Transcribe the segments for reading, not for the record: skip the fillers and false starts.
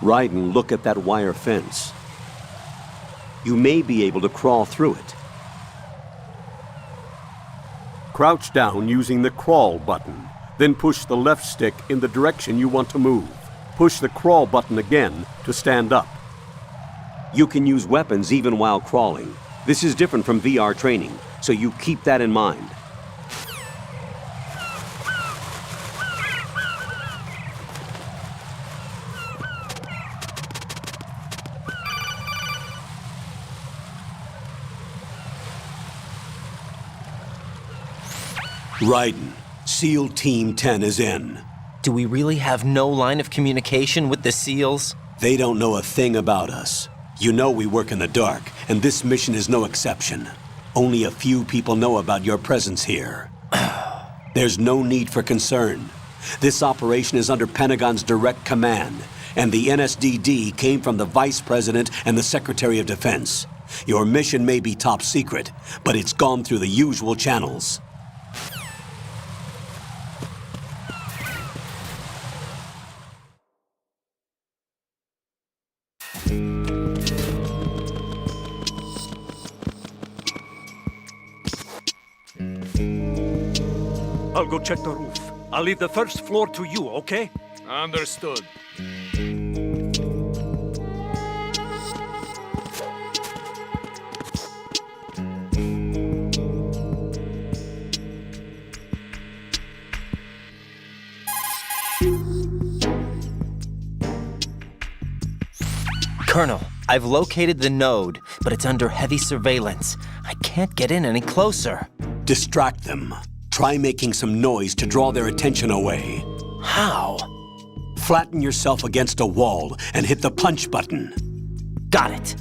Raiden, look at that wire fence. You may be able to crawl through it. Crouch down using the crawl button. Then push the left stick in the direction you want to move. Push the crawl button again to stand up. You can use weapons even while crawling. This is different from VR training, so you keep that in mind. Raiden, SEAL Team 10 is in. Do we really have no line of communication with the SEALs? They don't know a thing about us. You know we work in the dark, and this mission is no exception. Only a few people know about your presence here. There's no need for concern. This operation is under Pentagon's direct command, and the NSDD came from the Vice President and the Secretary of Defense. Your mission may be top secret, but it's gone through the usual channels. I'll go check the roof. I'll leave the first floor to you, okay? Understood. Colonel, I've located the node, but it's under heavy surveillance. I can't get in any closer. Distract them. Try making some noise to draw their attention away. How? Flatten yourself against a wall and hit the punch button. Got it.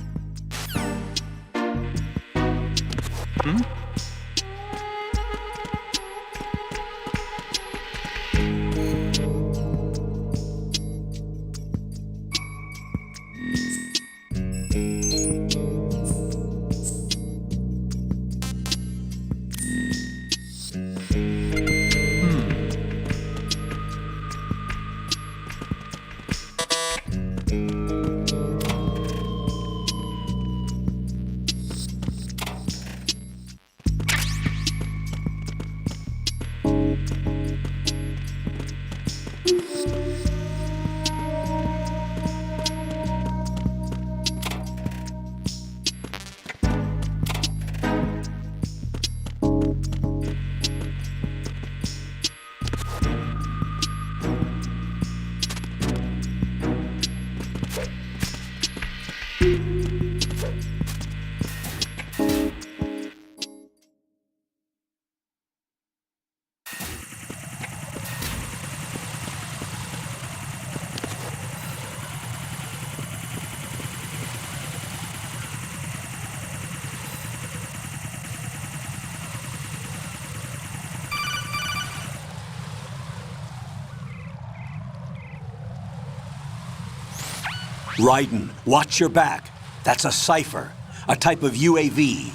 Raiden, watch your back. That's a cipher, a type of UAV.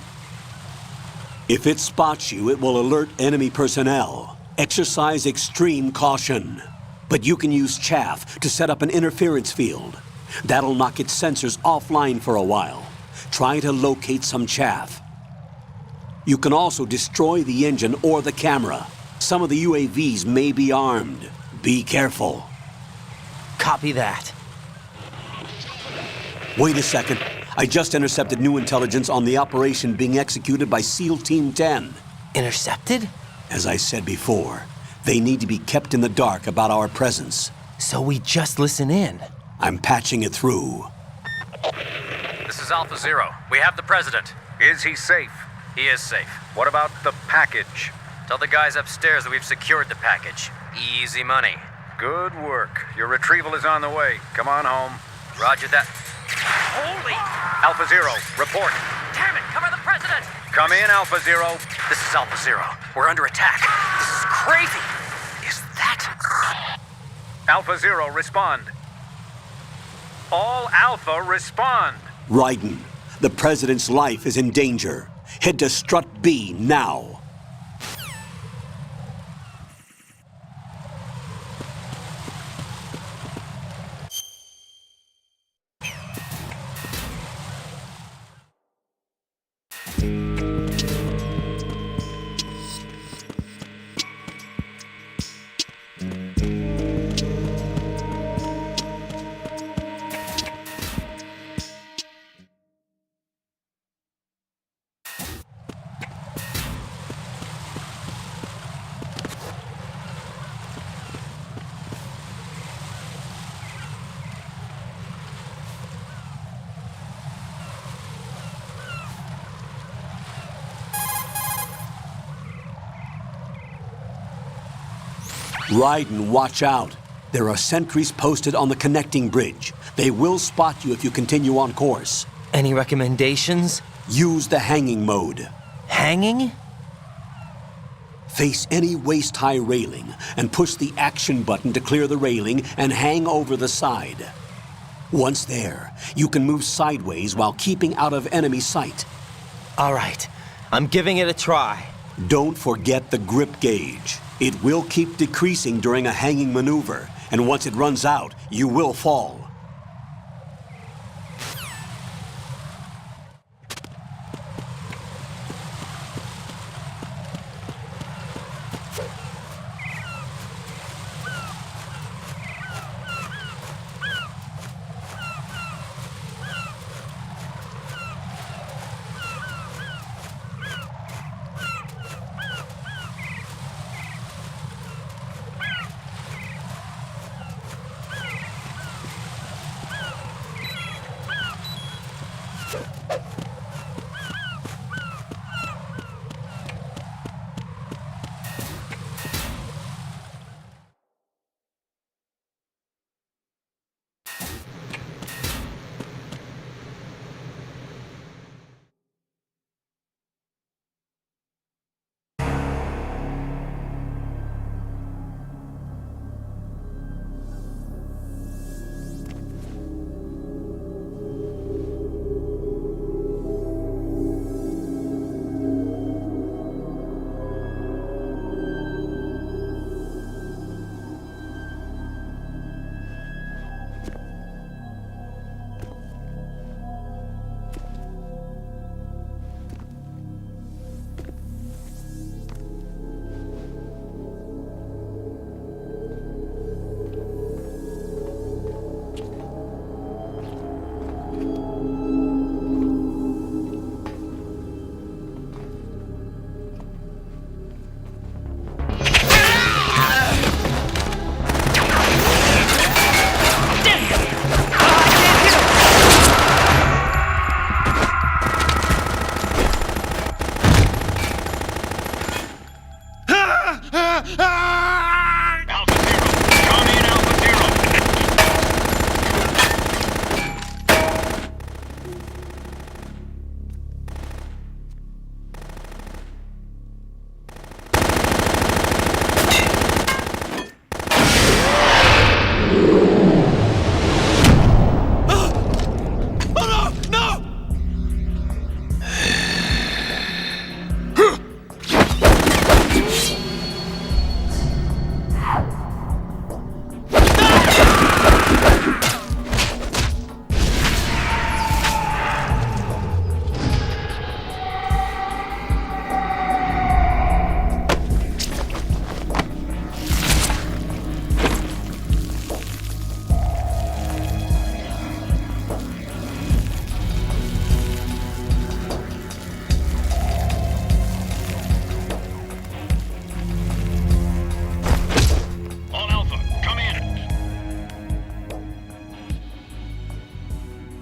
If it spots you, it will alert enemy personnel. Exercise extreme caution. But you can use chaff to set up an interference field. That'll knock its sensors offline for a while. Try to locate some chaff. You can also destroy the engine or the camera. Some of the UAVs may be armed. Be careful. Copy that. Wait a second. I just intercepted new intelligence on the operation being executed by SEAL Team 10. Intercepted? As I said before, they need to be kept in the dark about our presence. So we just listen in. I'm patching it through. This is Alpha Zero. We have the president. Is he safe? He is safe. What about the package? Tell the guys upstairs that we've secured the package. Easy money. Good work. Your retrieval is on the way. Come on home. Roger that. Holy! Alpha Zero, report. Damn it! Cover the president! Come in, Alpha Zero. This is Alpha Zero. We're under attack. This is crazy. Is that... Alpha Zero, respond. All Alpha, respond. Raiden, the president's life is in danger. Head to Strut B now. Raiden, watch out. There are sentries posted on the connecting bridge. They will spot you if you continue on course. Any recommendations? Use the hanging mode. Hanging? Face any waist-high railing and push the action button to clear the railing and hang over the side. Once there, you can move sideways while keeping out of enemy sight. All right, I'm giving it a try. Don't forget the grip gauge. It will keep decreasing during a hanging maneuver, and once it runs out, you will fall.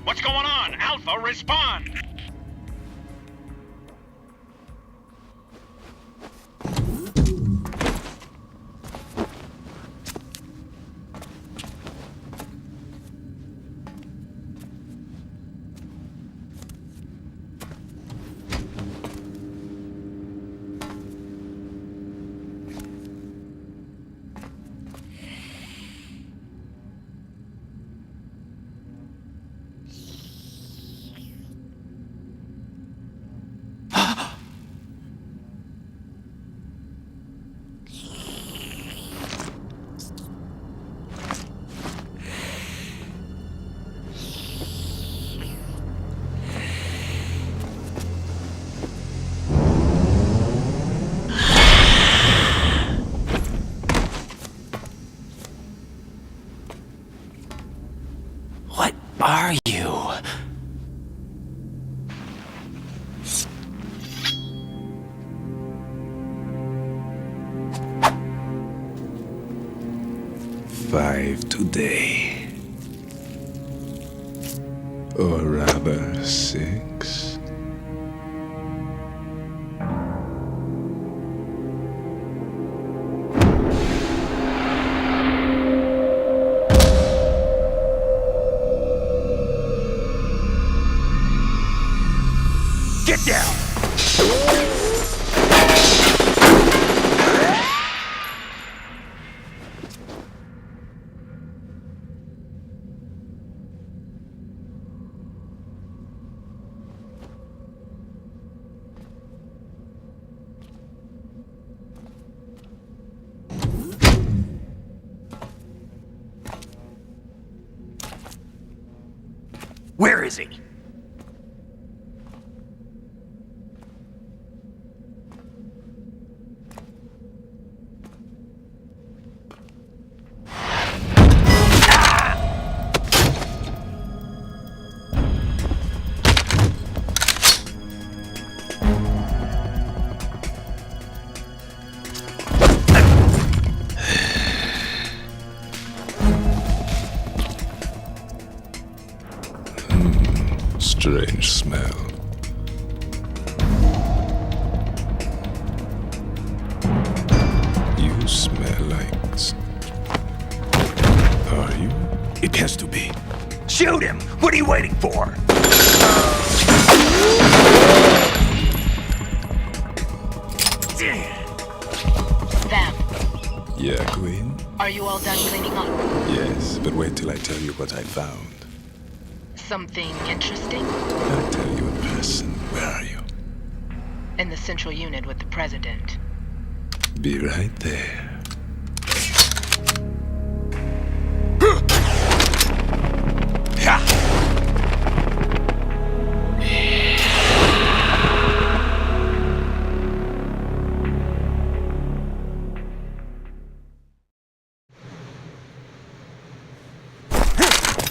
What's going on? Alpha, respond! What are you? Five today. Or rather, 6. Get down! Where is he? Strange smell. You smell like... Are you? It has to be. Shoot him! What are you waiting for? Vam, Yeah, Queen? are you all done cleaning up? Yes, but wait till I tell you what I found. Something interesting? I'll tell you in person. Where are you? In the central unit with the president. Be right there.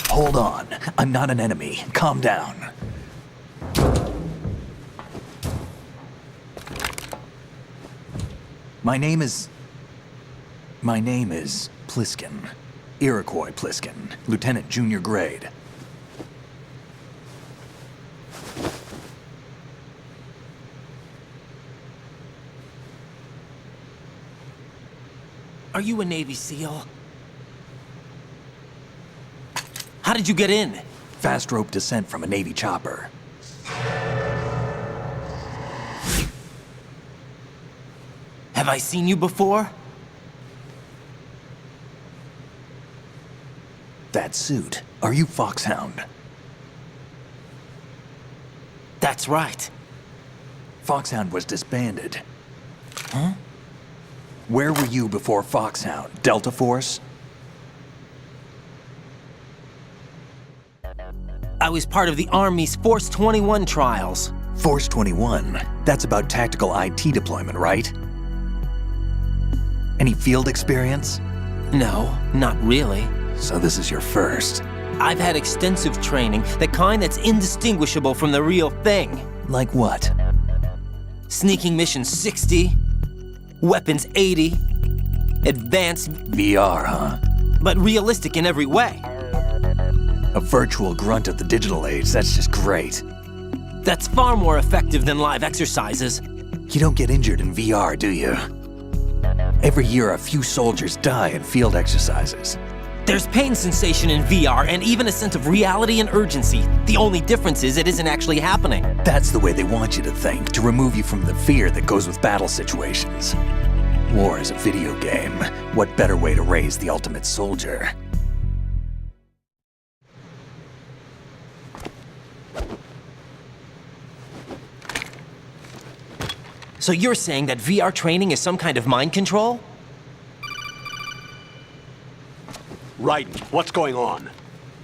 Hold on. I'm not an enemy. Calm down. My name is Pliskin. Iroquois Pliskin. Lieutenant Junior Grade. Are you a Navy SEAL? How did you get in? Fast rope descent from a Navy chopper. Have I seen you before? That suit. Are you Foxhound? That's right. Foxhound was disbanded. Huh? Where were you before Foxhound? Delta Force? I was part of the Army's Force 21 trials. Force 21? That's about tactical IT deployment, right? Any field experience? No, not really. So this is your first. I've had extensive training, the kind that's indistinguishable from the real thing. Like what? Sneaking mission 60, weapons 80, advanced, VR, huh? but realistic in every way. A virtual grunt of the digital age, that's just great. That's far more effective than live exercises. You don't get injured in VR, do you? Every year, a few soldiers die in field exercises. There's pain sensation in VR and even a sense of reality and urgency. The only difference is it isn't actually happening. That's the way they want you to think, to remove you from the fear that goes with battle situations. War is a video game. What better way to raise the ultimate soldier? So you're saying that VR training is some kind of mind control? Right. What's going on?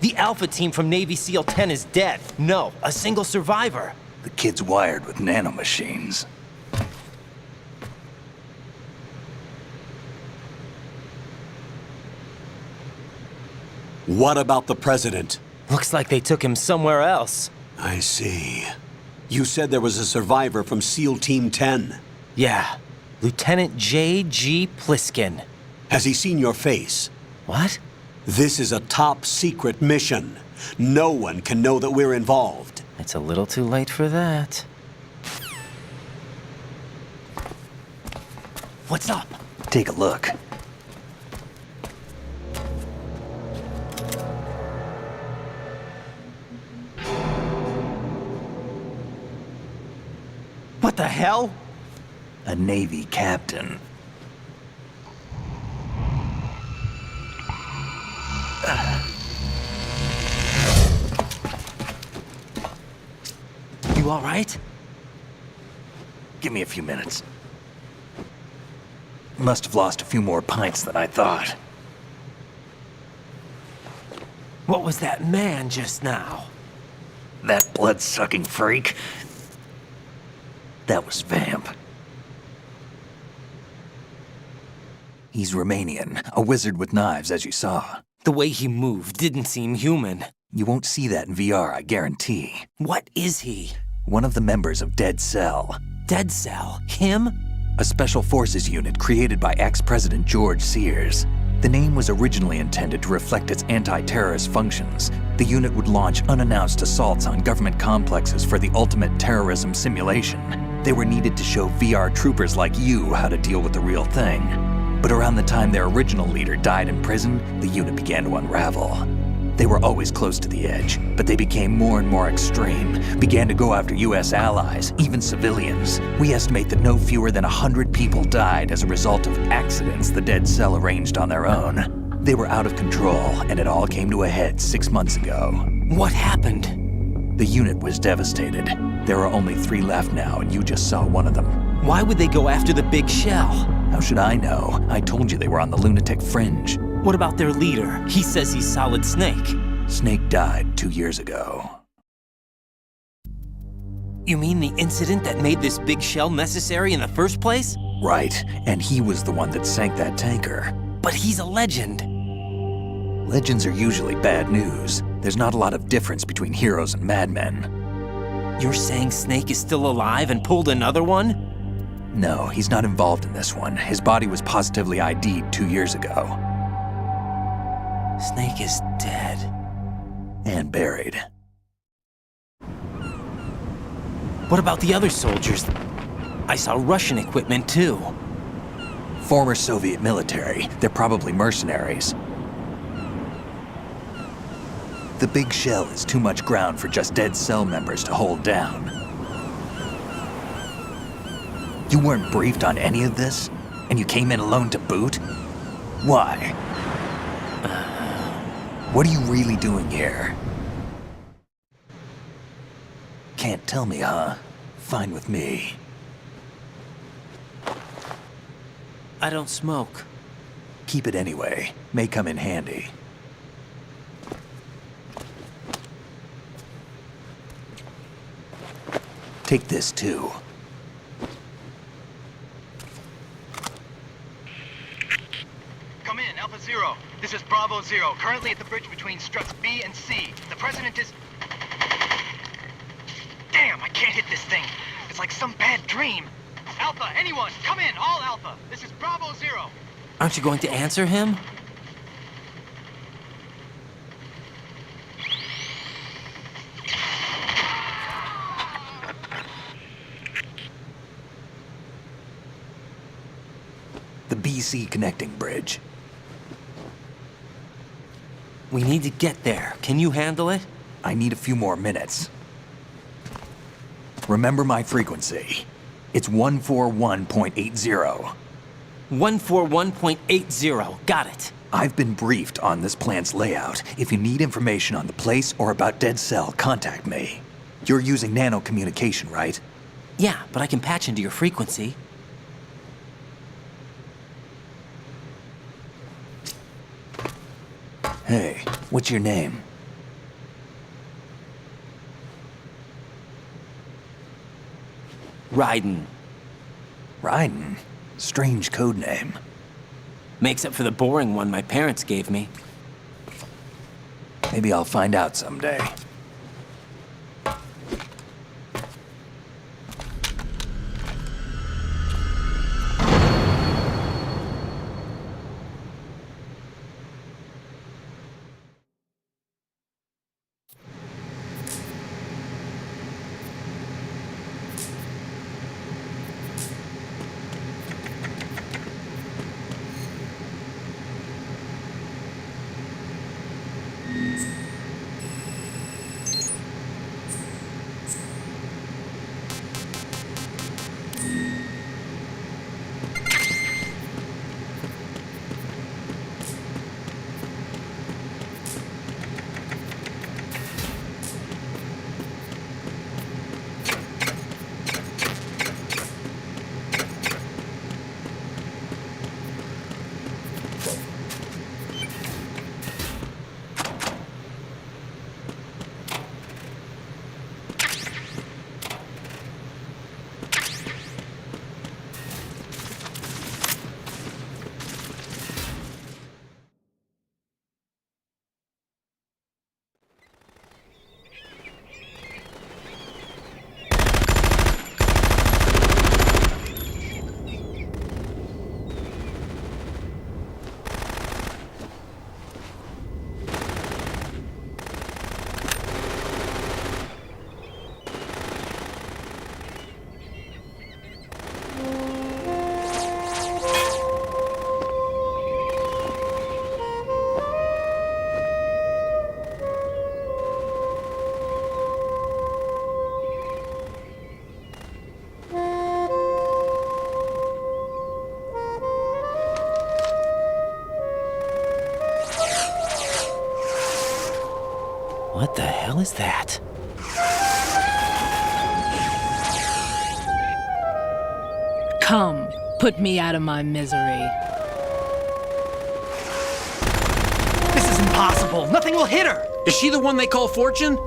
The Alpha team from Navy SEAL 10 is dead. No, a single survivor. The kid's wired with nanomachines. What about the president? Looks like they took him somewhere else. I see. You said there was a survivor from SEAL Team 10. Yeah, Lieutenant J.G. Pliskin. Has he seen your face? What? This is a top secret mission. No one can know that we're involved. It's a little too late for that. What's up? Take a look. What the hell? A Navy captain. You all right? Give me a few minutes. Must have lost a few more pints than I thought. What was that man just now? That blood-sucking freak? That was Vamp. He's Romanian, a wizard with knives, as you saw. The way he moved didn't seem human. You won't see that in VR, I guarantee. What is he? One of the members of Dead Cell. Dead Cell? Him? A special forces unit created by ex-President George Sears. The name was originally intended to reflect its anti-terrorist functions. The unit would launch unannounced assaults on government complexes for the ultimate terrorism simulation. They were needed to show VR troopers like you how to deal with the real thing. But around the time their original leader died in prison, the unit began to unravel. They were always close to the edge, but they became more and more extreme, began to go after US allies, even civilians. We estimate that no fewer than 100 people died as a result of accidents the Dead Cell arranged on their own. They were out of control, and it all came to a head 6 months ago. What happened? The unit was devastated. There are only 3 left now, and you just saw one of them. Why would they go after the big shell? How should I know? I told you they were on the lunatic fringe. What about their leader? He says he's Solid Snake. Snake died 2 years ago. You mean the incident that made this big shell necessary in the first place? Right, and he was the one that sank that tanker. But he's a legend. Legends are usually bad news. There's not a lot of difference between heroes and madmen. You're saying Snake is still alive and pulled another one? No, he's not involved in this one. His body was positively ID'd 2 years ago. Snake is dead. And buried. What about the other soldiers? I saw Russian equipment too. Former Soviet military. They're probably mercenaries. The big shell is too much ground for just Dead Cell members to hold down. You weren't briefed on any of this? And you came in alone to boot? Why? What are you really doing here? Can't tell me, huh? Fine with me. I don't smoke. Keep it anyway. May come in handy. Take this too. Come in, Alpha Zero. This is Bravo Zero, currently at the bridge between struts B and C. The President is... Damn, I can't hit this thing. It's like some bad dream. Alpha, anyone, come in, all Alpha. This is Bravo Zero. Aren't you going to answer him? The BC connecting bridge. We need to get there. Can you handle it? I need a few more minutes. Remember my frequency. It's 141.80. 141.80. Got it. I've been briefed on this plant's layout. If you need information on the place or about Dead Cell, contact me. You're using nano communication, right? Yeah, but I can patch into your frequency. Hey, what's your name? Raiden. Raiden? Strange code name. Makes up for the boring one my parents gave me. Maybe I'll find out someday. What the hell is that? Come, put me out of my misery. This is impossible. Nothing will hit her. Is she the one they call Fortune?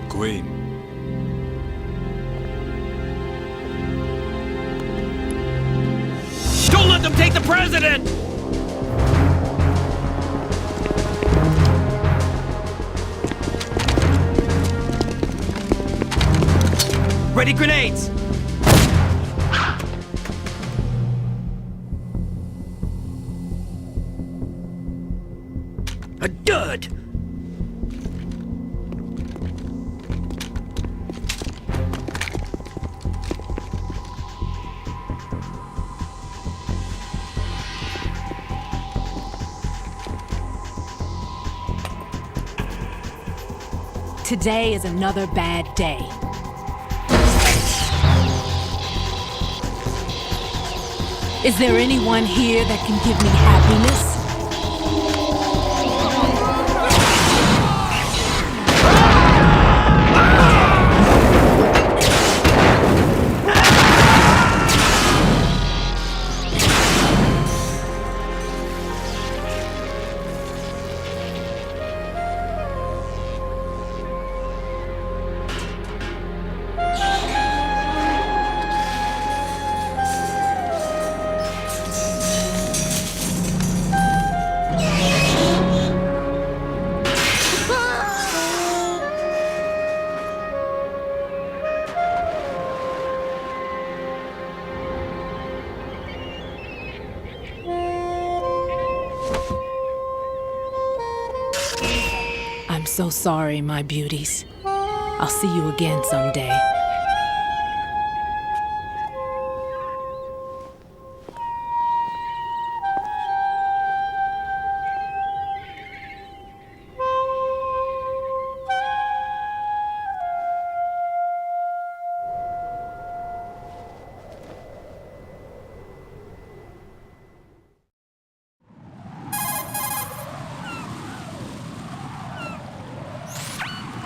Queen. Don't let them take the president! Ready grenades! A dud! Today is another bad day. Is there anyone here that can give me happiness? I'm so sorry, my beauties. I'll see you again someday.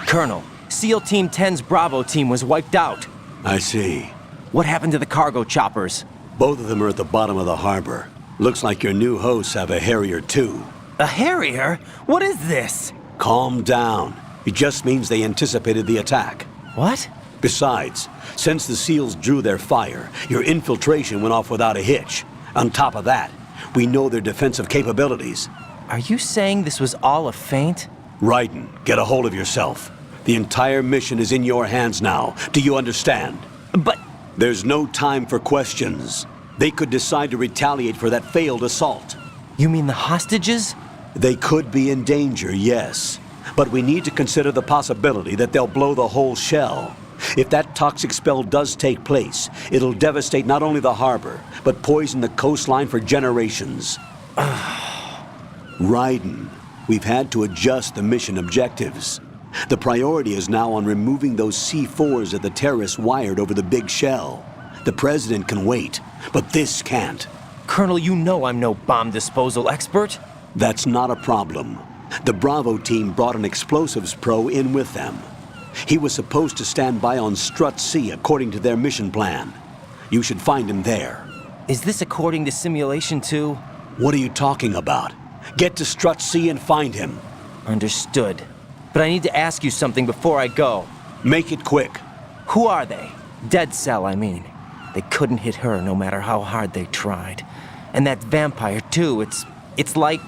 Colonel, SEAL Team 10's Bravo team was wiped out. I see. What happened to the cargo choppers? Both of them are at the bottom of the harbor. Looks like your new hosts have a Harrier too. A Harrier? What is this? Calm down. It just means they anticipated the attack. What? Besides, since the SEALs drew their fire, your infiltration went off without a hitch. On top of that, we know their defensive capabilities. Are you saying this was all a feint? Raiden, get a hold of yourself. The entire mission is in your hands now. Do you understand? But... There's no time for questions. They could decide to retaliate for that failed assault. You mean the hostages? They could be in danger, yes. But we need to consider the possibility that they'll blow the whole shell. If that toxic spell does take place, it'll devastate not only the harbor, but poison the coastline for generations. Raiden, we've had to adjust the mission objectives. The priority is now on removing those C4s that the terrorists wired over the big shell. The president can wait, but this can't. Colonel, you know I'm no bomb disposal expert. That's not a problem. The Bravo team brought an explosives pro in with them. He was supposed to stand by on Strut C according to their mission plan. You should find him there. Is this according to Simulation 2? What are you talking about? Get to Strut C and find him. Understood. But I need to ask you something before I go. Make it quick. Who are they? Dead Cell, I mean. They couldn't hit her no matter how hard they tried. And that vampire, too, it's like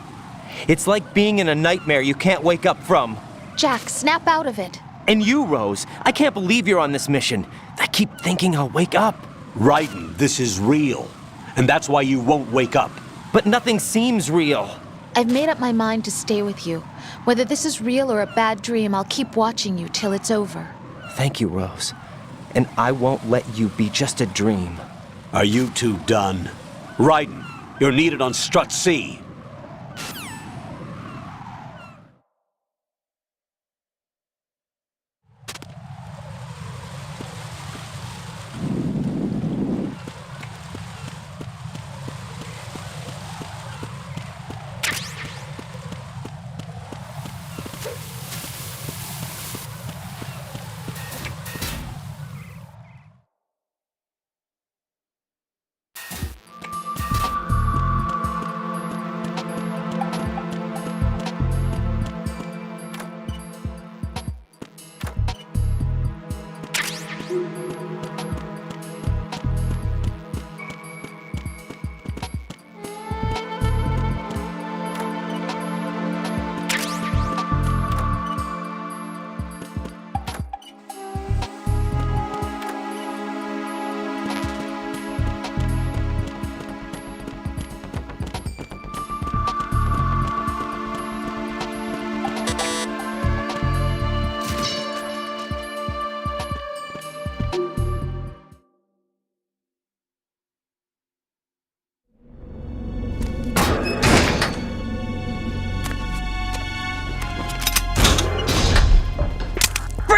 being in a nightmare you can't wake up from. Jack, snap out of it. And you, Rose, I can't believe you're on this mission. I keep thinking I'll wake up. Raiden, this is real. And that's why you won't wake up. But nothing seems real. I've made up my mind to stay with you. Whether this is real or a bad dream, I'll keep watching you till it's over. Thank you, Rose. And I won't let you be just a dream. Are you two done? Raiden, you're needed on Strut C.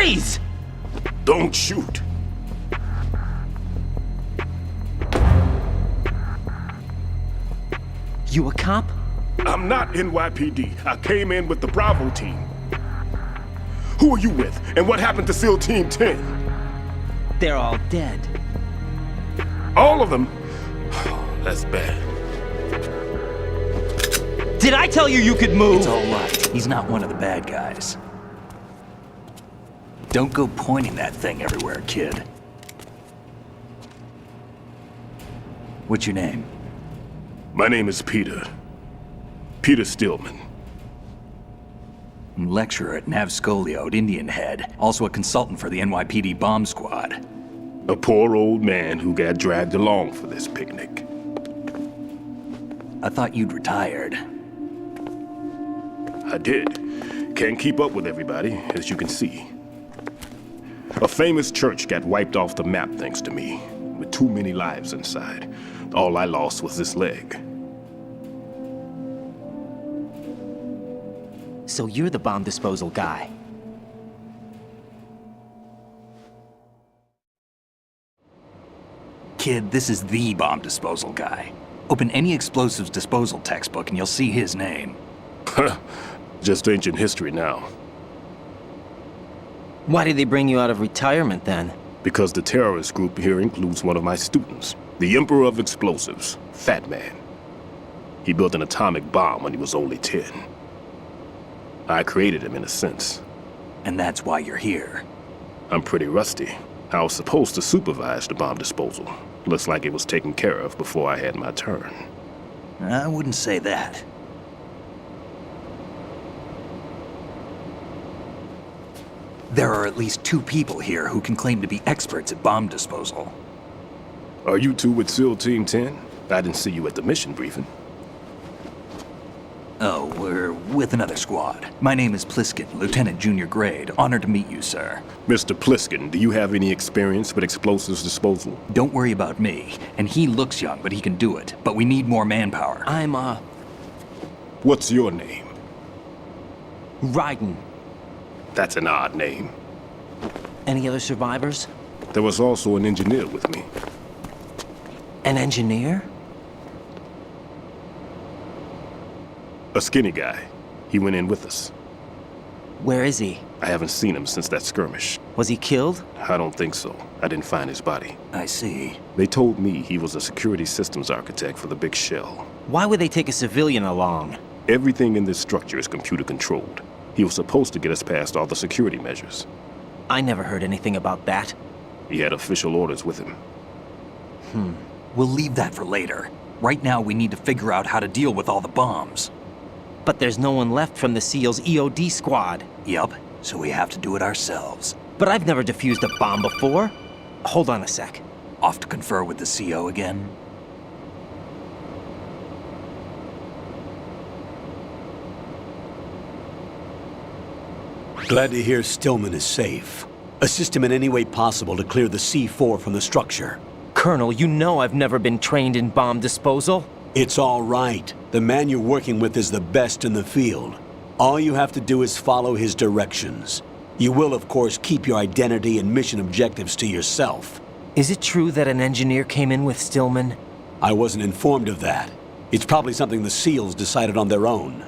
Freeze! Don't shoot. You a cop? I'm not NYPD. I came in with the Bravo team. Who are you with? And what happened to SEAL Team 10? They're all dead. All of them? That's bad. Did I tell you you could move? It's all right. He's not one of the bad guys. Don't go pointing that thing everywhere, kid. What's your name? My name is Peter. Peter Stillman. Lecturer at Navscolio at Indian Head. Also a consultant for the NYPD bomb squad. A poor old man who got dragged along for this picnic. I thought you'd retired. I did. Can't keep up with everybody, as you can see. A famous church got wiped off the map thanks to me, with too many lives inside. All I lost was this leg. So you're the bomb disposal guy. Kid, this is the bomb disposal guy. Open any explosives disposal textbook and you'll see his name. Just ancient history now. Why did they bring you out of retirement then? Because the terrorist group here includes one of my students, the Emperor of Explosives, Fat Man. He built an atomic bomb when he was only 10. I created him in a sense. And that's why you're here. I'm pretty rusty. I was supposed to supervise the bomb disposal. Looks like it was taken care of before I had my turn. I wouldn't say that. There are at least 2 people here who can claim to be experts at bomb disposal. Are you two with SEAL Team 10? I didn't see you at the mission briefing. Oh, we're with another squad. My name is Pliskin, Lieutenant Junior Grade. Honored to meet you, sir. Mr. Pliskin, do you have any experience with explosives disposal? Don't worry about me. And he looks young, but he can do it. But we need more manpower. I'm, What's your name? Raiden. That's an odd name. Any other survivors? There was also an engineer with me. An engineer? A skinny guy. He went in with us. Where is he? I haven't seen him since that skirmish. Was he killed? I don't think so. I didn't find his body. I see. They told me he was a security systems architect for the big shell. Why would they take a civilian along? Everything in this structure is computer controlled. He was supposed to get us past all the security measures. I never heard anything about that. He had official orders with him. We'll leave that for later. Right now, we need to figure out how to deal with all the bombs. But there's no one left from the SEAL's EOD squad. Yup, so we have to do it ourselves. But I've never defused a bomb before. Hold on a sec. Off to confer with the CO again? Glad to hear Stillman is safe. Assist him in any way possible to clear the C4 from the structure. Colonel, you know I've never been trained in bomb disposal. It's all right. The man you're working with is the best in the field. All you have to do is follow his directions. You will, of course, keep your identity and mission objectives to yourself. Is it true that an engineer came in with Stillman? I wasn't informed of that. It's probably something the SEALs decided on their own.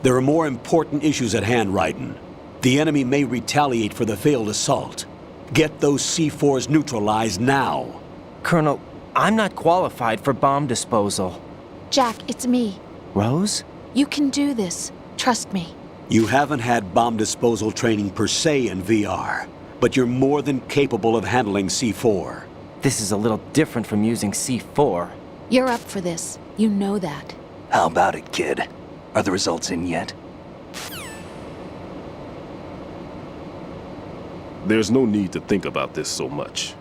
There are more important issues at hand, Raiden. The enemy may retaliate for the failed assault. Get those C4s neutralized now. Colonel, I'm not qualified for bomb disposal. Jack, it's me. Rose? You can do this. Trust me. You haven't had bomb disposal training per se in VR, but you're more than capable of handling C4. This is a little different from using C4. You're up for this. You know that. How about it, kid? Are the results in yet? There's no need to think about this so much.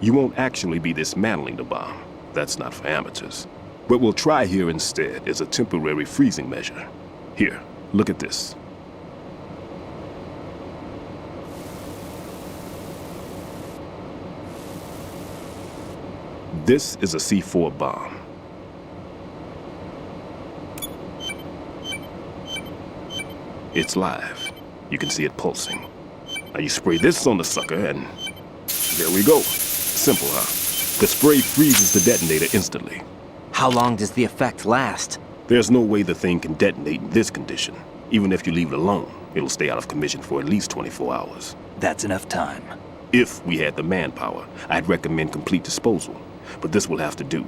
You won't actually be dismantling the bomb. That's not for amateurs. What we'll try here instead is a temporary freezing measure. Here, look at this. This is a C4 bomb. It's live. You can see it pulsing. Now you spray this on the sucker and there we go. Simple, huh? The spray freezes the detonator instantly. How long does the effect last? There's no way the thing can detonate in this condition. Even if you leave it alone, it'll stay out of commission for at least 24 hours. That's enough time. If we had the manpower, I'd recommend complete disposal. But this will have to do.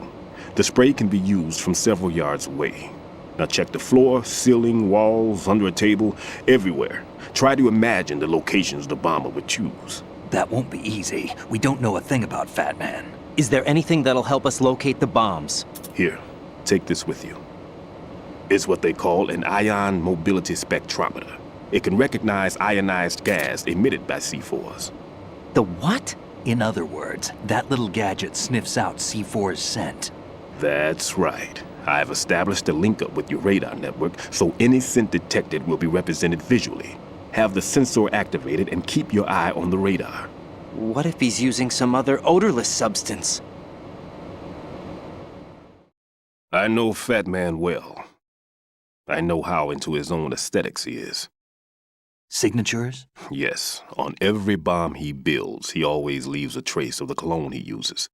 The spray can be used from several yards away. Now check the floor, ceiling, walls, under a table, everywhere. Try to imagine the locations the bomber would choose. That won't be easy. We don't know a thing about Fat Man. Is there anything that'll help us locate the bombs? Here, take this with you. It's what they call an ion mobility spectrometer. It can recognize ionized gas emitted by C4s. The what? In other words, that little gadget sniffs out C4's scent. That's right. I've established a link up with your radar network, so any scent detected will be represented visually. Have the sensor activated and keep your eye on the radar. What if he's using some other odorless substance? I know Fat Man well. I know how into his own aesthetics he is. Signatures? Yes, on every bomb he builds, he always leaves a trace of the cologne he uses.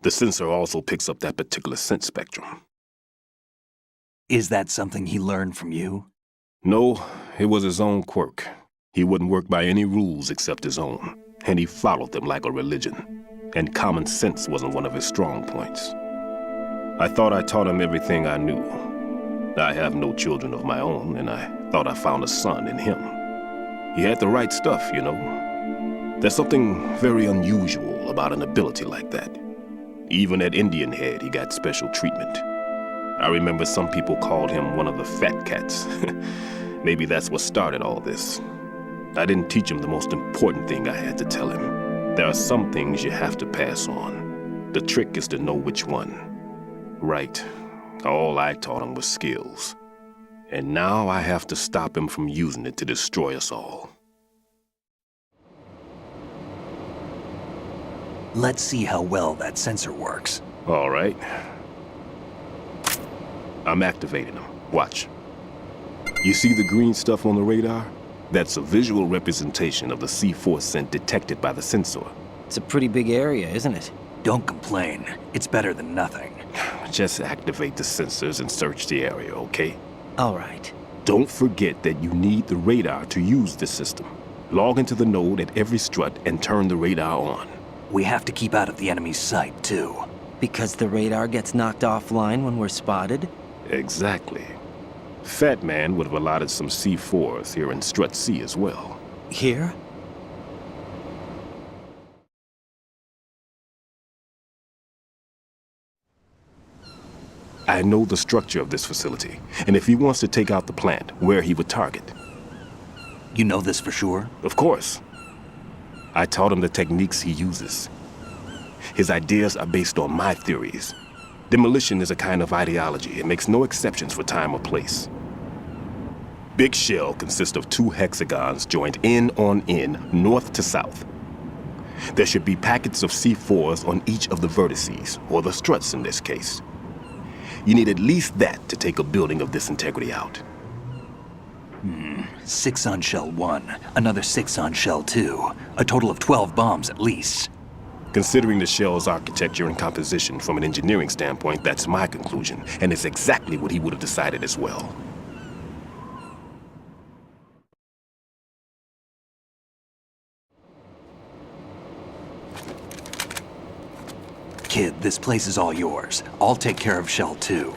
The sensor also picks up that particular scent spectrum. Is that something he learned from you? No, it was his own quirk. He wouldn't work by any rules except his own, and he followed them like a religion. And common sense wasn't one of his strong points. I thought I taught him everything I knew. I have no children of my own, and I thought I found a son in him. He had the right stuff, you know. There's something very unusual about an ability like that. Even at Indian Head, he got special treatment. I remember some people called him one of the fat cats. Maybe that's what started all this. I didn't teach him the most important thing I had to tell him. There are some things you have to pass on. The trick is to know which one. Right. All I taught him was skills. And now I have to stop him from using it to destroy us all. Let's see how well that sensor works. All right. I'm activating them. Watch. You see the green stuff on the radar? That's a visual representation of the C4 scent detected by the sensor. It's a pretty big area, isn't it? Don't complain. It's better than nothing. Just activate the sensors and search the area, okay? All right. Don't forget that you need the radar to use this system. Log into the node at every strut and turn the radar on. We have to keep out of the enemy's sight, too. Because the radar gets knocked offline when we're spotted? Exactly. Fat Man would have allotted some C4s here in Strut C as well. Here? I know the structure of this facility, and if he wants to take out the plant, where he would target. You know this for sure? Of course. I taught him the techniques he uses. His ideas are based on my theories. Demolition is a kind of ideology. It makes no exceptions for time or place. Big shell consists of 2 hexagons joined end on end, north to south. There should be packets of C4s on each of the vertices, or the struts in this case. You need at least that to take a building of this integrity out. 6 on shell 1, another 6 on shell 2. A total of 12 bombs at least. Considering the shell's architecture and composition from an engineering standpoint, that's my conclusion, and it's exactly what he would have decided as well. Kid, this place is all yours. I'll take care of shell 2.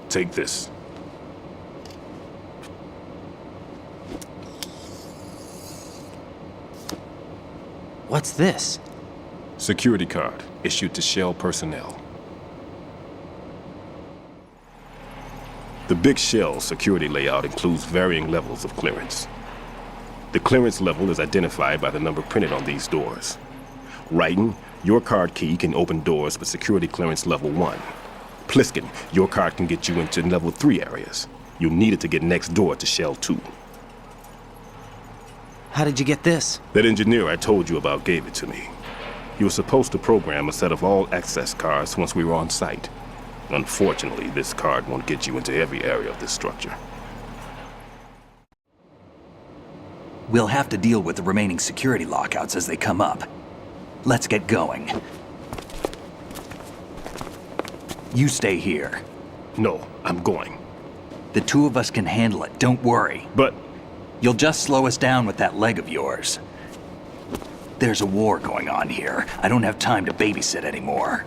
Take this. What's this? Security card issued to Shell personnel. The Big Shell security layout includes varying levels of clearance. The clearance level is identified by the number printed on these doors. Writing, your card key can open doors with security clearance level 1. Pliskin, your card can get you into level 3 areas. You'll need it to get next door to Shell 2. How did you get this? That engineer I told you about gave it to me. He was supposed to program a set of all access cards once we were on site. Unfortunately, this card won't get you into every area of this structure. We'll have to deal with the remaining security lockouts as they come up. Let's get going. You stay here. No, I'm going. The two of us can handle it, don't worry. But... You'll just slow us down with that leg of yours. There's a war going on here. I don't have time to babysit anymore.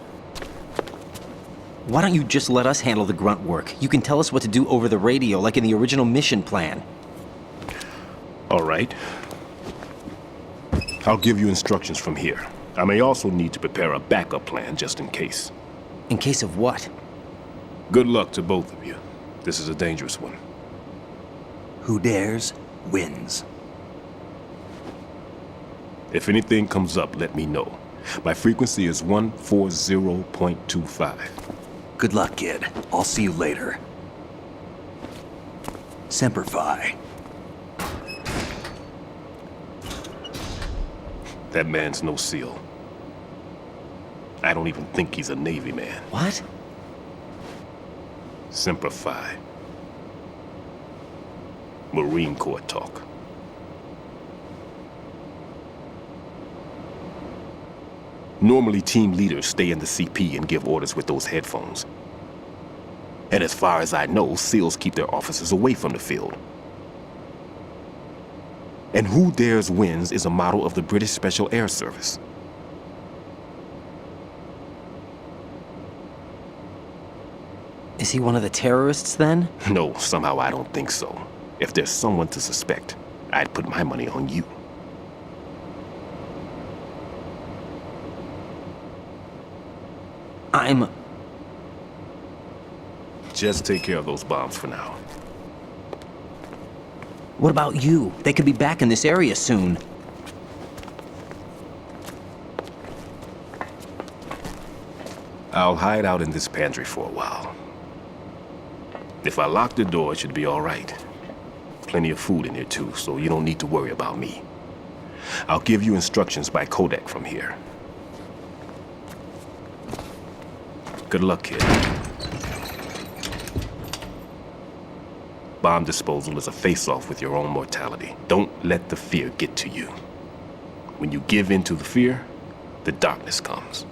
Why don't you just let us handle the grunt work? You can tell us what to do over the radio, like in the original mission plan. All right. I'll give you instructions from here. I may also need to prepare a backup plan just in case. In case of what? Good luck to both of you. This is a dangerous one. Who dares, wins. If anything comes up, let me know. My frequency is 140.25. Good luck, kid. I'll see you later. Semper Fi. That man's no SEAL. I don't even think he's a Navy man. What? Semper Fi. Marine Corps talk. Normally, team leaders stay in the CP and give orders with those headphones. And as far as I know, SEALs keep their officers away from the field. And who dares wins is a motto of the British Special Air Service. Is he one of the terrorists, then? No, somehow I don't think so. If there's someone to suspect, I'd put my money on you. Just take care of those bombs for now. What about you? They could be back in this area soon. I'll hide out in this pantry for a while. If I lock the door, it should be all right. Plenty of food in here too, so you don't need to worry about me. I'll give you instructions by codec from here. Good luck, kid. Bomb disposal is a face-off with your own mortality. Don't let the fear get to you. When you give in to the fear, the darkness comes.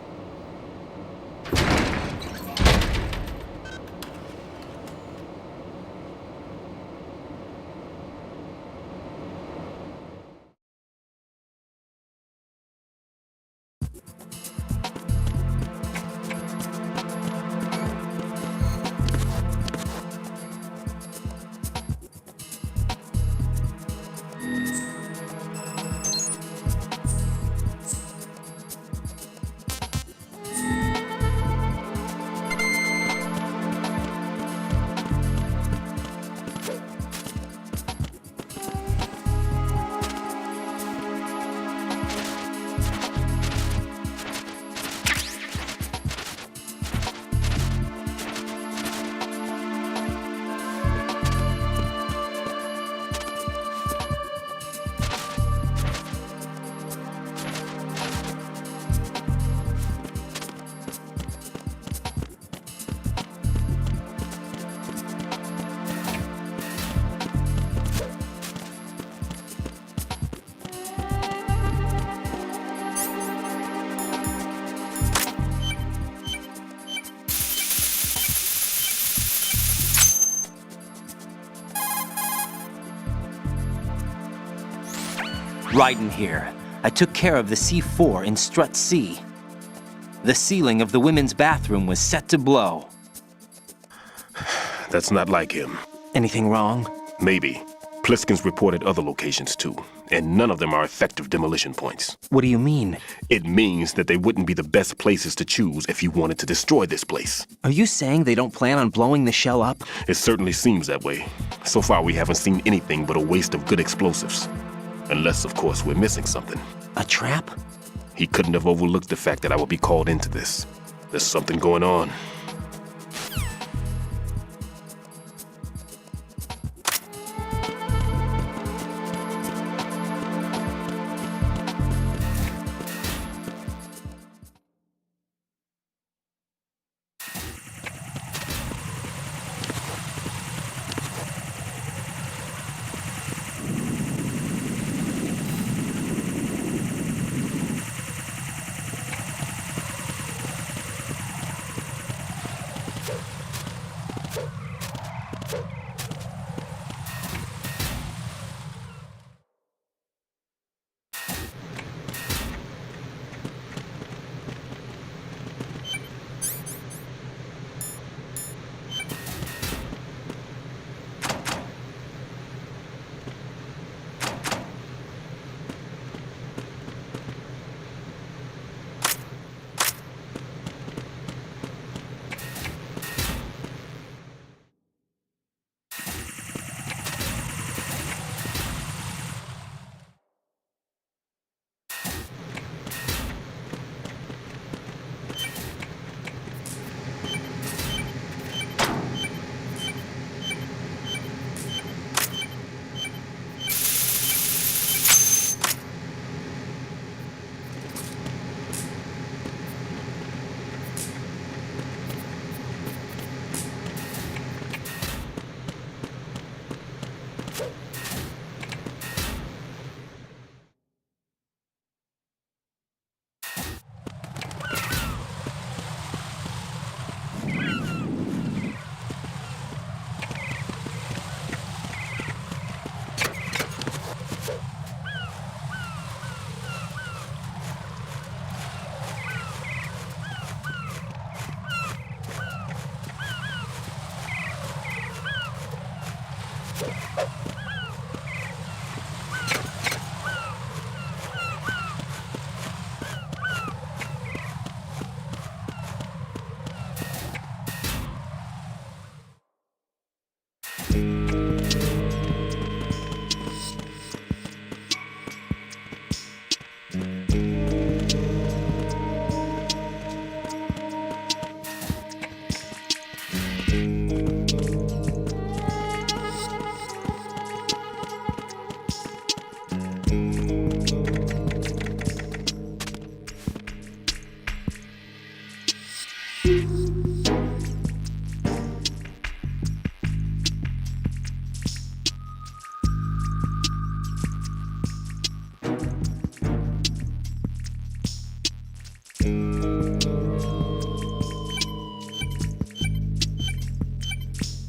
Raiden here. I took care of the C4 in Strut C. The ceiling of the women's bathroom was set to blow. That's not like him. Anything wrong? Maybe. Pliskin's reported other locations too, and none of them are effective demolition points. What do you mean? It means that they wouldn't be the best places to choose if you wanted to destroy this place. Are you saying they don't plan on blowing the shell up? It certainly seems that way. So far, we haven't seen anything but a waste of good explosives. Unless, of course, we're missing something. A trap? He couldn't have overlooked the fact that I would be called into this. There's something going on.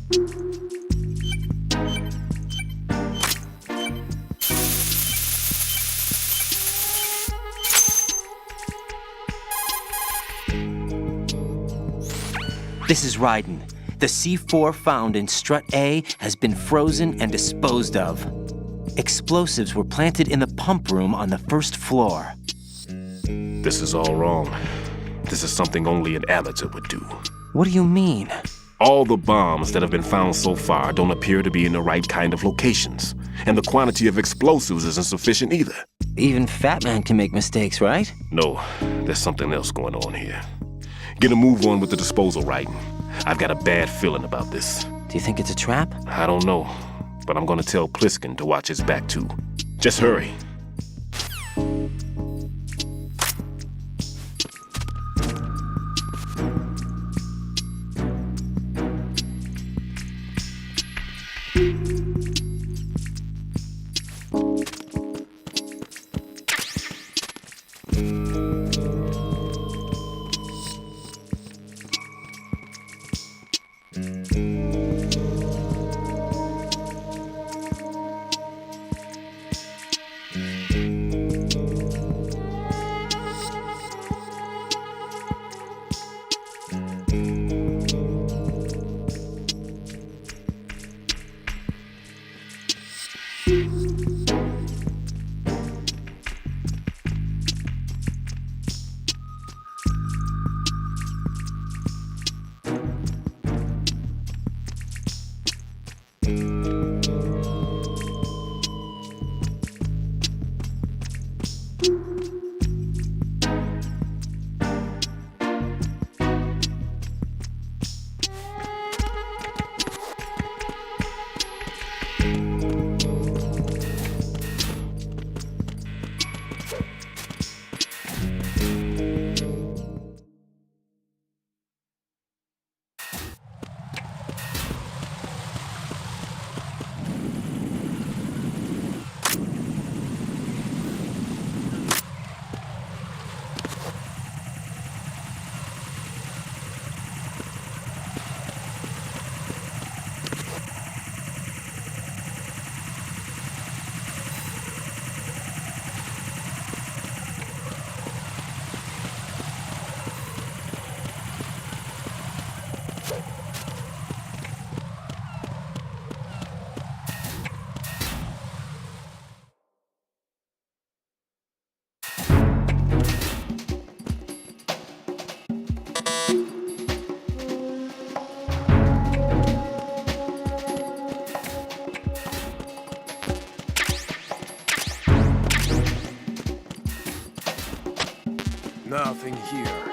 This is Raiden. The C4 found in Strut A has been frozen and disposed of. Explosives were planted in the pump room on the first floor. This is all wrong. This is something only an amateur would do. What do you mean? All the bombs that have been found so far don't appear to be in the right kind of locations. And the quantity of explosives isn't sufficient either. Even Fat Man can make mistakes, right? No, there's something else going on here. Get a move on with the disposal, Raiden. I've got a bad feeling about this. Do you think it's a trap? I don't know, but I'm gonna tell Pliskin to watch his back too. Just hurry. Nothing here.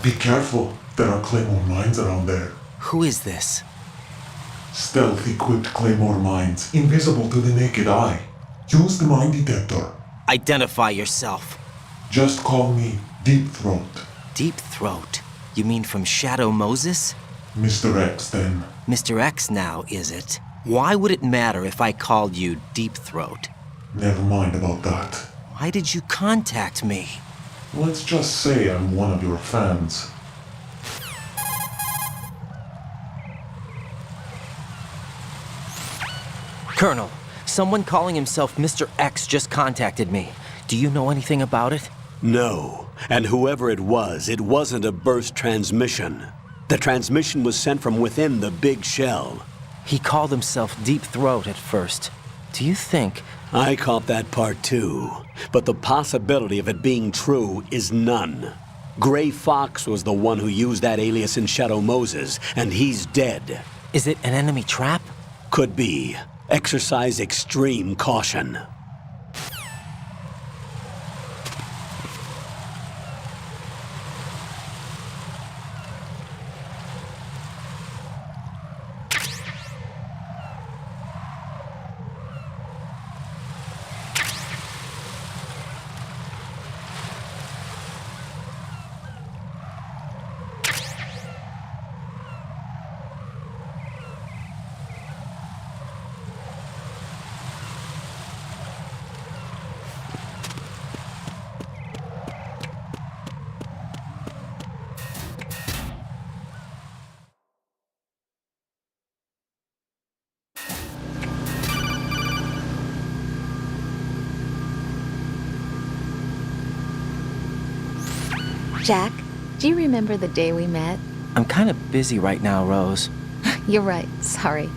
Be careful. There are Claymore mines around there. Who is this? Stealth-equipped Claymore mines, invisible to the naked eye. Use the mine detector. Identify yourself. Just call me Deep Throat. Deep Throat? You mean from Shadow Moses? Mr. X, then. Mr. X now, is it? Why would it matter if I called you Deep Throat? Never mind about that. Why did you contact me? Let's just say I'm one of your fans. Colonel, someone calling himself Mr. X just contacted me. Do you know anything about it? No. And whoever it wasn't a burst transmission. The transmission was sent from within the big shell. He called himself Deep Throat at first. Do you think... I caught that part too. But the possibility of it being true is none. Gray Fox was the one who used that alias in Shadow Moses, and he's dead. Is it an enemy trap? Could be. Exercise extreme caution. Jack, do you remember the day we met? I'm kind of busy right now, Rose. You're right, sorry.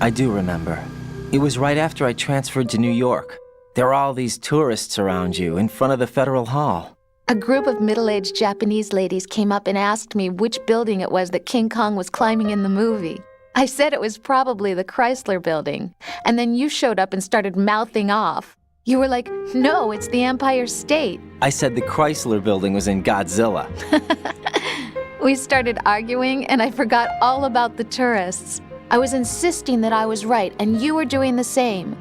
I do remember. It was right after I transferred to New York. There are all these tourists around you in front of the Federal Hall. A group of middle-aged Japanese ladies came up and asked me which building it was that King Kong was climbing in the movie. I said it was probably the Chrysler Building, and then you showed up and started mouthing off. You were like, no, it's the Empire State. I said the Chrysler Building was in Godzilla. We started arguing, and I forgot all about the tourists. I was insisting that I was right, and you were doing the same.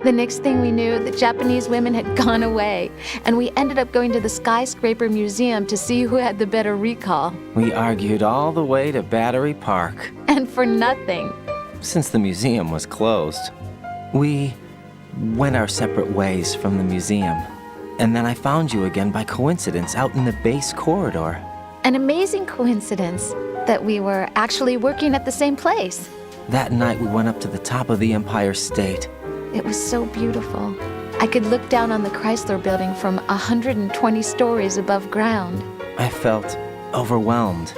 The next thing we knew, the Japanese women had gone away, and we ended up going to the Skyscraper Museum to see who had the better recall. We argued all the way to Battery Park. And for nothing. Since the museum was closed. We went our separate ways from the museum. And then I found you again by coincidence out in the base corridor. An amazing coincidence that we were actually working at the same place. That night we went up to the top of the Empire State. It was so beautiful. I could look down on the Chrysler Building from 120 stories above ground. I felt overwhelmed.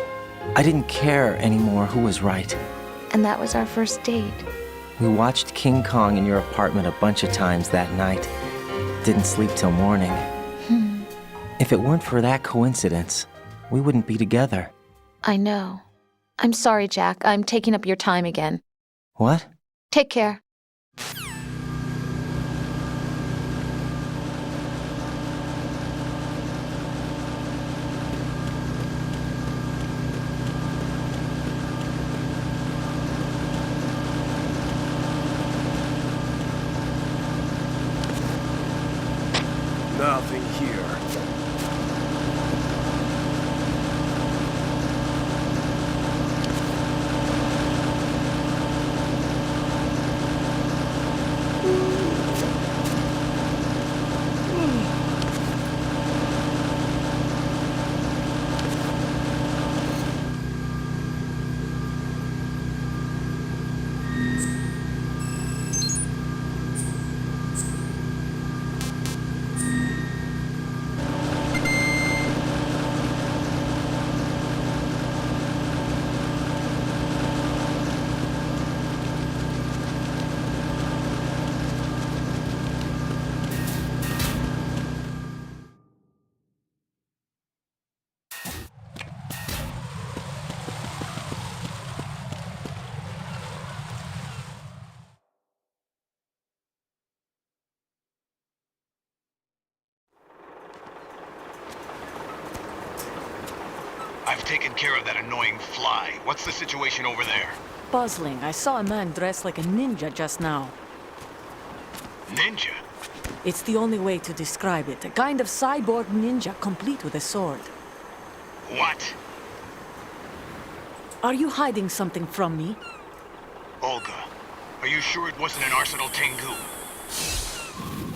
I didn't care anymore who was right. And that was our first date. We watched King Kong in your apartment a bunch of times that night. Didn't sleep till morning. If it weren't for that coincidence, we wouldn't be together. I know. I'm sorry, Jack. I'm taking up your time again. What? Take care. Nothing here. I've taken care of that annoying fly. What's the situation over there? Puzzling. I saw a man dressed like a ninja just now. Ninja? It's the only way to describe it. A kind of cyborg ninja complete with a sword. What? Are you hiding something from me? Olga, are you sure it wasn't an Arsenal Tengu?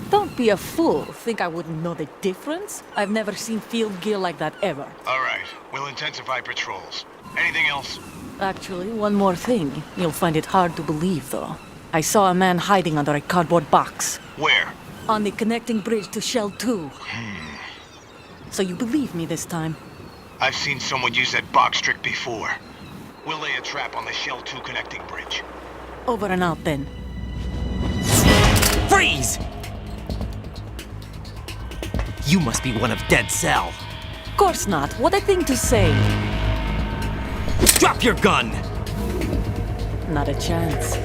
Don't be a fool. Think I wouldn't know the difference? I've never seen field gear like that ever. All right, we'll intensify patrols. Anything else? Actually, one more thing. You'll find it hard to believe, though. I saw a man hiding under a cardboard box. Where? On the connecting bridge to Shell 2. So you believe me this time? I've seen someone use that box trick before. We'll lay a trap on the Shell 2 connecting bridge. Over and out, then. Freeze! You must be one of Dead Cell. Of course not. What a thing to say. Drop your gun! Not a chance.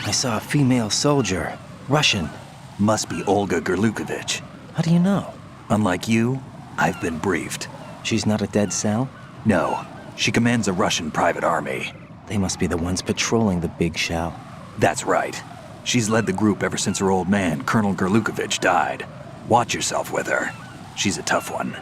I saw a female soldier. Russian. Must be Olga Gerlukovich. How do you know? Unlike you, I've been briefed. She's not a Dead Cell? No, she commands a Russian private army. They must be the ones patrolling the big shell. That's right. She's led the group ever since her old man, Colonel Gerlukovich, died. Watch yourself with her. She's a tough one.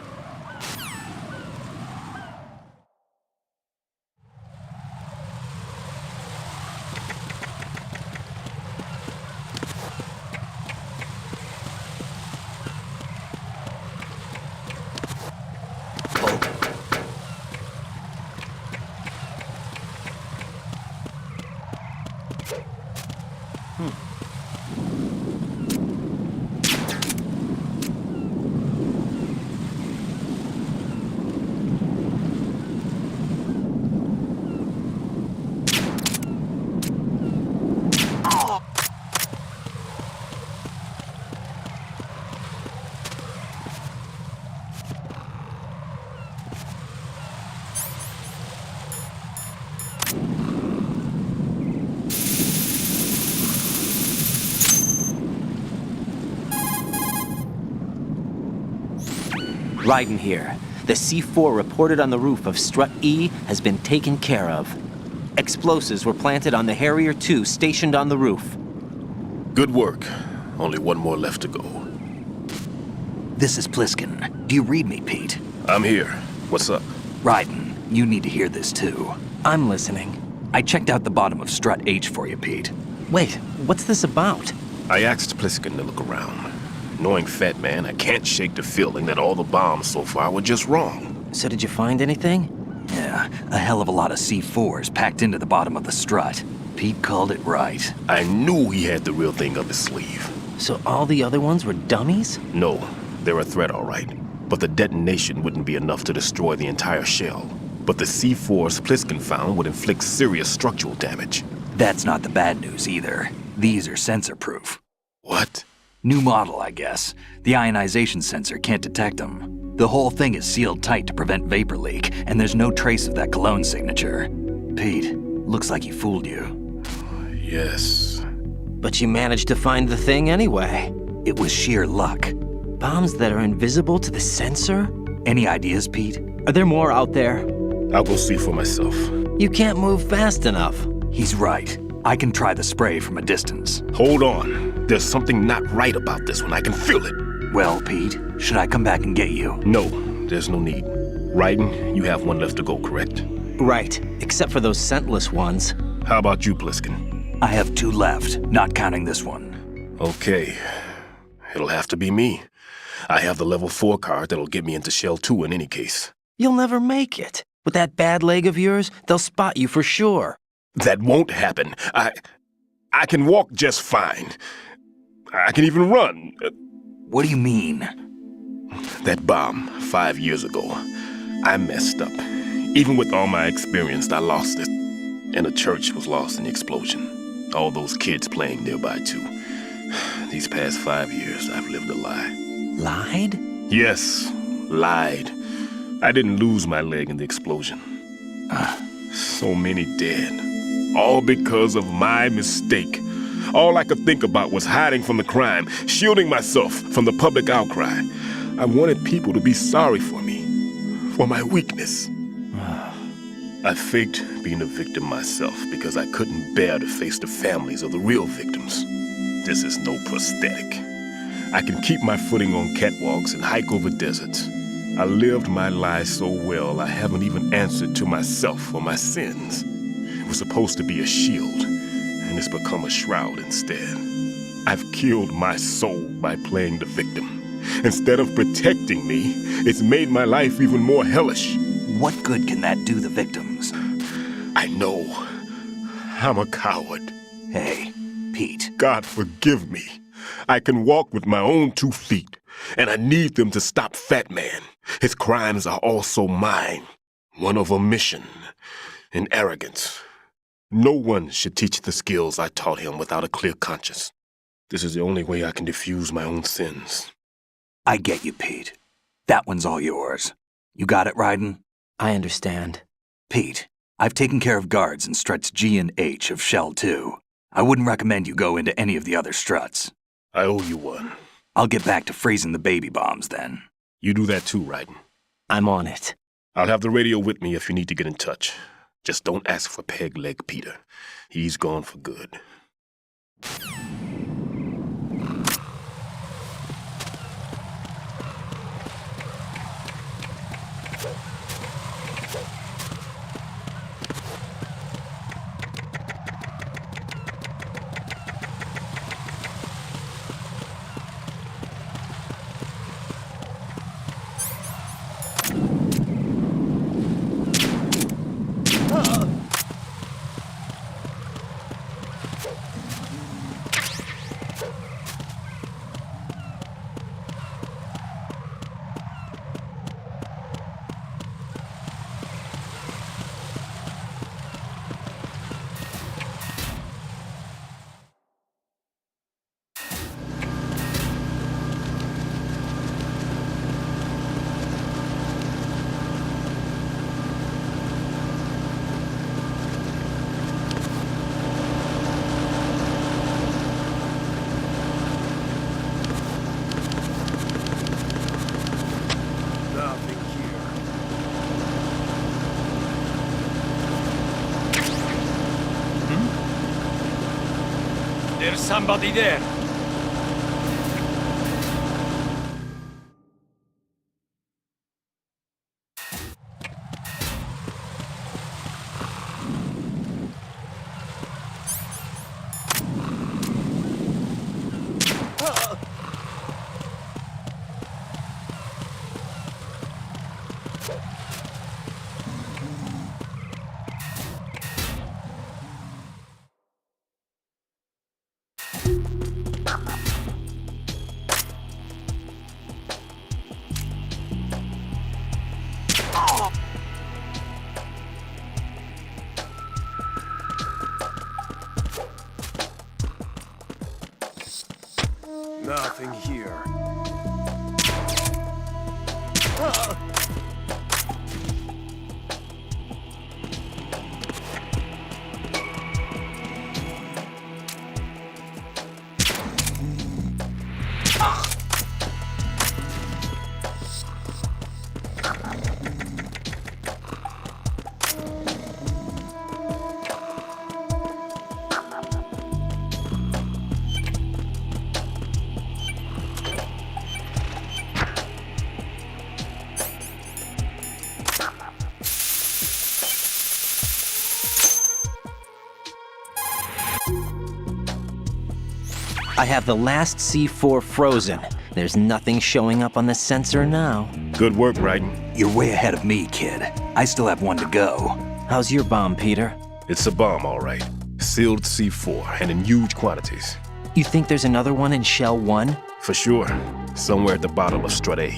Raiden here. The C4 reported on the roof of Strut E has been taken care of. Explosives were planted on the Harrier 2 stationed on the roof. Good work. Only one more left to go. This is Pliskin. Do you read me, Pete? I'm here. What's up? Raiden, you need to hear this too. I'm listening. I checked out the bottom of Strut H for you, Pete. Wait, what's this about? I asked Pliskin to look around. Knowing Fat Man, I can't shake the feeling that all the bombs so far were just wrong. So did you find anything? Yeah, a hell of a lot of C4s packed into the bottom of the strut. Pete called it right. I knew he had the real thing up his sleeve. So all the other ones were dummies? No, they're a threat, all right. But the detonation wouldn't be enough to destroy the entire shell. But the C4s Pliskin found would inflict serious structural damage. That's not the bad news either. These are sensor-proof. What? New model, I guess. The ionization sensor can't detect them. The whole thing is sealed tight to prevent vapor leak, and there's no trace of that cologne signature. Pete, looks like he fooled you. Yes. But you managed to find the thing anyway. It was sheer luck. Bombs that are invisible to the sensor? Any ideas, Pete? Are there more out there? I'll go see for myself. You can't move fast enough. He's right. I can try the spray from a distance. Hold on. There's something not right about this one. I can feel it. Well, Pete, should I come back and get you? No, there's no need. Raiden, you have one left to go, correct? Right, except for those scentless ones. How about you, Pliskin? I have 2 left, not counting this one. Okay. It'll have to be me. I have the level 4 card that'll get me into Shell 2 in any case. You'll never make it. With that bad leg of yours, they'll spot you for sure. That won't happen. I can walk just fine. I can even run. What do you mean? That bomb, 5 years ago. I messed up. Even with all my experience, I lost it. And a church was lost in the explosion. All those kids playing nearby, too. These past 5 years, I've lived a lie. Lied? Yes, lied. I didn't lose my leg in the explosion. So many dead. All because of my mistake. All I could think about was hiding from the crime, shielding myself from the public outcry. I wanted people to be sorry for me, for my weakness. I faked being a victim myself because I couldn't bear to face the families of the real victims. This is no prosthetic. I can keep my footing on catwalks and hike over deserts. I lived my lie so well, I haven't even answered to myself for my sins. It was supposed to be a shield, and it's become a shroud instead. I've killed my soul by playing the victim. Instead of protecting me, it's made my life even more hellish. What good can that do the victims? I know. I'm a coward. Hey, Pete. God forgive me. I can walk with my own 2 feet, and I need them to stop Fat Man. His crimes are also mine. One of omission and arrogance. No one should teach the skills I taught him without a clear conscience. This is the only way I can diffuse my own sins. I get you, Pete. That one's all yours. You got it, Raiden? I understand. Pete, I've taken care of guards in struts G and H of Shell 2. I wouldn't recommend you go into any of the other struts. I owe you one. I'll get back to freezing the baby bombs then. You do that too, Raiden. I'm on it. I'll have the radio with me if you need to get in touch. Just don't ask for Peg Leg Peter. He's gone for good. There's somebody there. Nothing here. I have the last C4 frozen. There's nothing showing up on the sensor now. Good work, Raiden. You're way ahead of me, kid. I still have one to go. How's your bomb, Peter? It's a bomb, all right. Sealed C4, and in huge quantities. You think there's another one in Shell 1? For sure. Somewhere at the bottom of Strut A.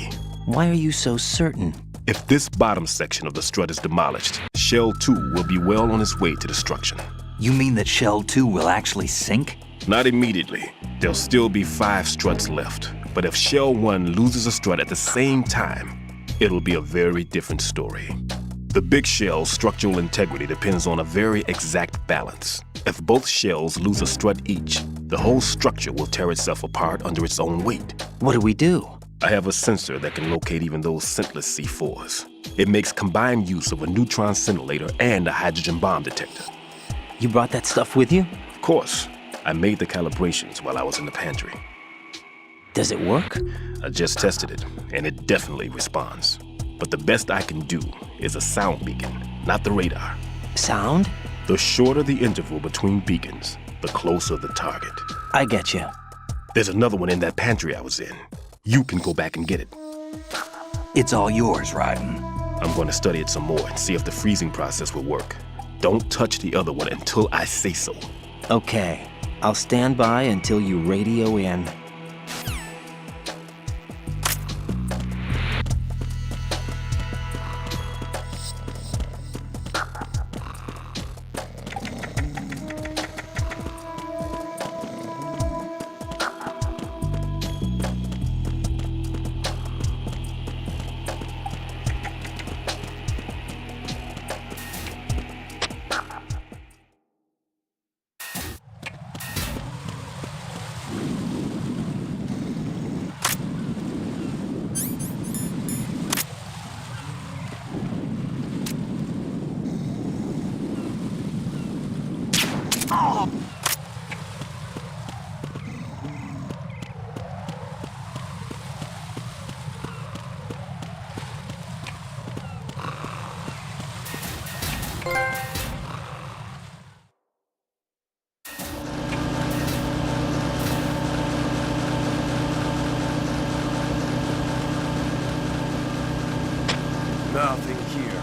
Why are you so certain? If this bottom section of the strut is demolished, Shell 2 will be well on its way to destruction. You mean that Shell 2 will actually sink? Not immediately. There'll still be 5 struts left. But if Shell 1 loses a strut at the same time, it'll be a very different story. The big shell's structural integrity depends on a very exact balance. If both shells lose a strut each, the whole structure will tear itself apart under its own weight. What do we do? I have a sensor that can locate even those scentless C4s. It makes combined use of a neutron scintillator and a hydrogen bomb detector. You brought that stuff with you? Of course. I made the calibrations while I was in the pantry. Does it work? I just tested it, and it definitely responds. But the best I can do is a sound beacon, not the radar. Sound? The shorter the interval between beacons, the closer the target. I get you. There's another one in that pantry I was in. You can go back and get it. It's all yours, Raiden. I'm going to study it some more and see if the freezing process will work. Don't touch the other one until I say so. Okay. I'll stand by until you radio in. Nothing here.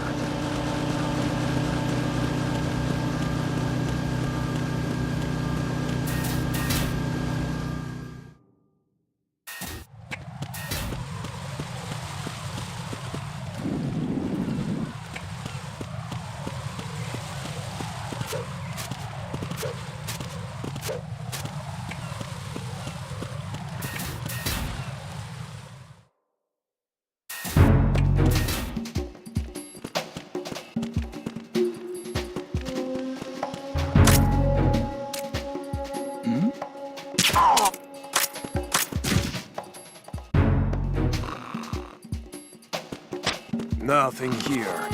Nothing here.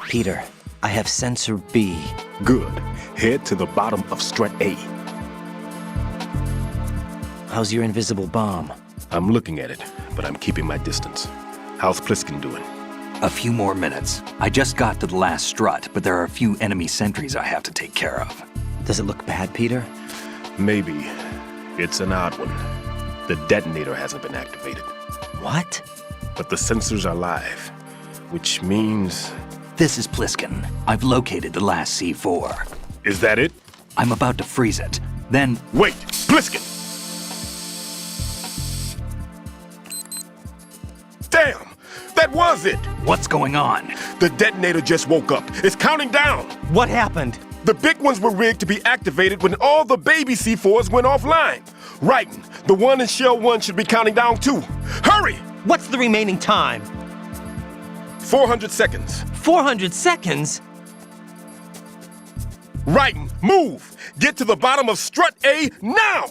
Peter, I have sensor B. Good. Head to the bottom of strut A. How's your invisible bomb? I'm looking at it, but I'm keeping my distance. How's Pliskin doing? A few more minutes. I just got to the last strut, but there are a few enemy sentries I have to take care of. Does it look bad, Peter? Maybe. It's an odd one. The detonator hasn't been activated. What? But the sensors are live, which means... This is Pliskin. I've located the last C4. Is that it? I'm about to freeze it. Then... Wait! Pliskin! Damn! That was it! What's going on? The detonator just woke up. It's counting down! What happened? The big ones were rigged to be activated when all the baby C4s went offline. Right. The one in Shell 1 should be counting down too. Hurry! What's the remaining time? 400 seconds. 400 seconds? Right. Move! Get to the bottom of strut A now!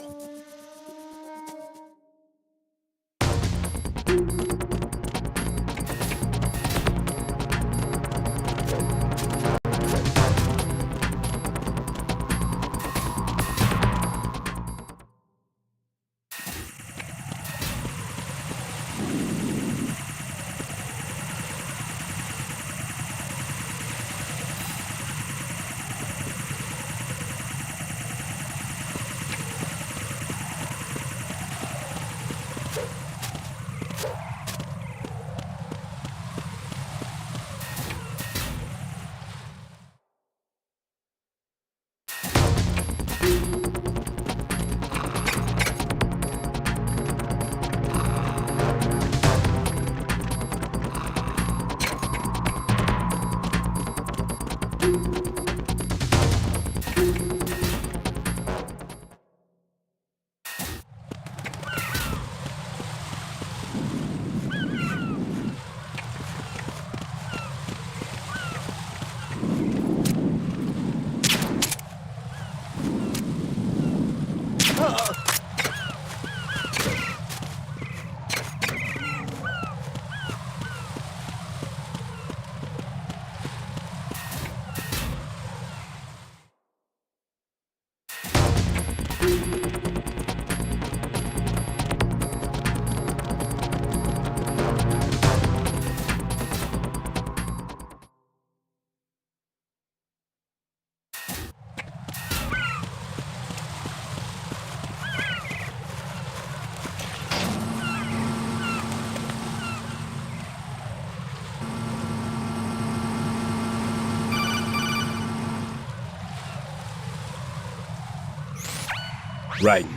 Raiden,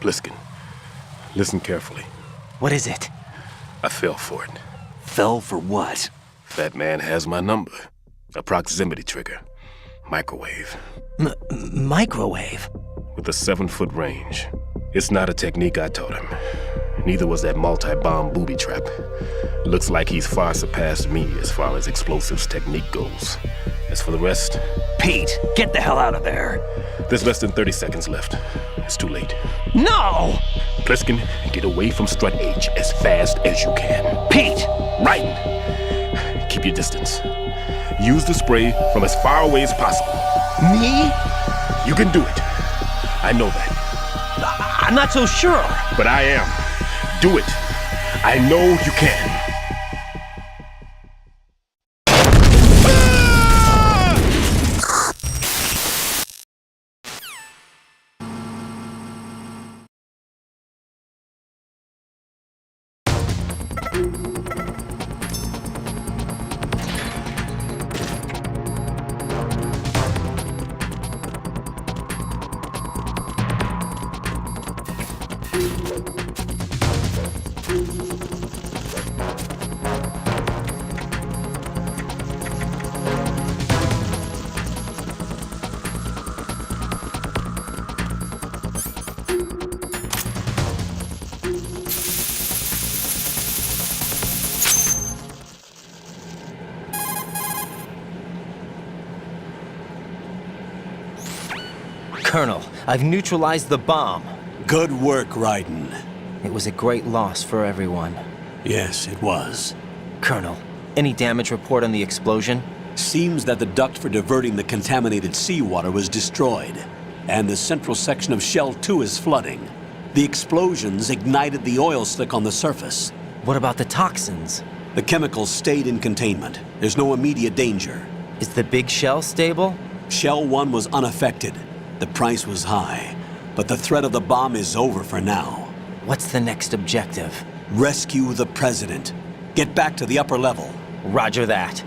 Pliskin, listen carefully. What is it? I fell for it. Fell for what? That man has my number. A proximity trigger. Microwave. Microwave? With a 7-foot range. It's not a technique I taught him. Neither was that multi-bomb booby trap. Looks like he's far surpassed me as far as explosives technique goes. As for the rest... Pete, get the hell out of there. There's less than 30 seconds left. It's too late. No! Pliskin, get away from strut H as fast as you can. Pete! Raiden, keep your distance. Use the spray from as far away as possible. Me? You can do it. I know that. I'm not so sure. But I am. Do it. I know you can. Colonel, I've neutralized the bomb. Good work, Raiden. It was a great loss for everyone. Yes, it was. Colonel, any damage report on the explosion? Seems that the duct for diverting the contaminated seawater was destroyed, and the central section of Shell 2 is flooding. The explosions ignited the oil slick on the surface. What about the toxins? The chemicals stayed in containment. There's no immediate danger. Is the big shell stable? Shell 1 was unaffected. The price was high, but the threat of the bomb is over for now. What's the next objective? Rescue the president. Get back to the upper level. Roger that.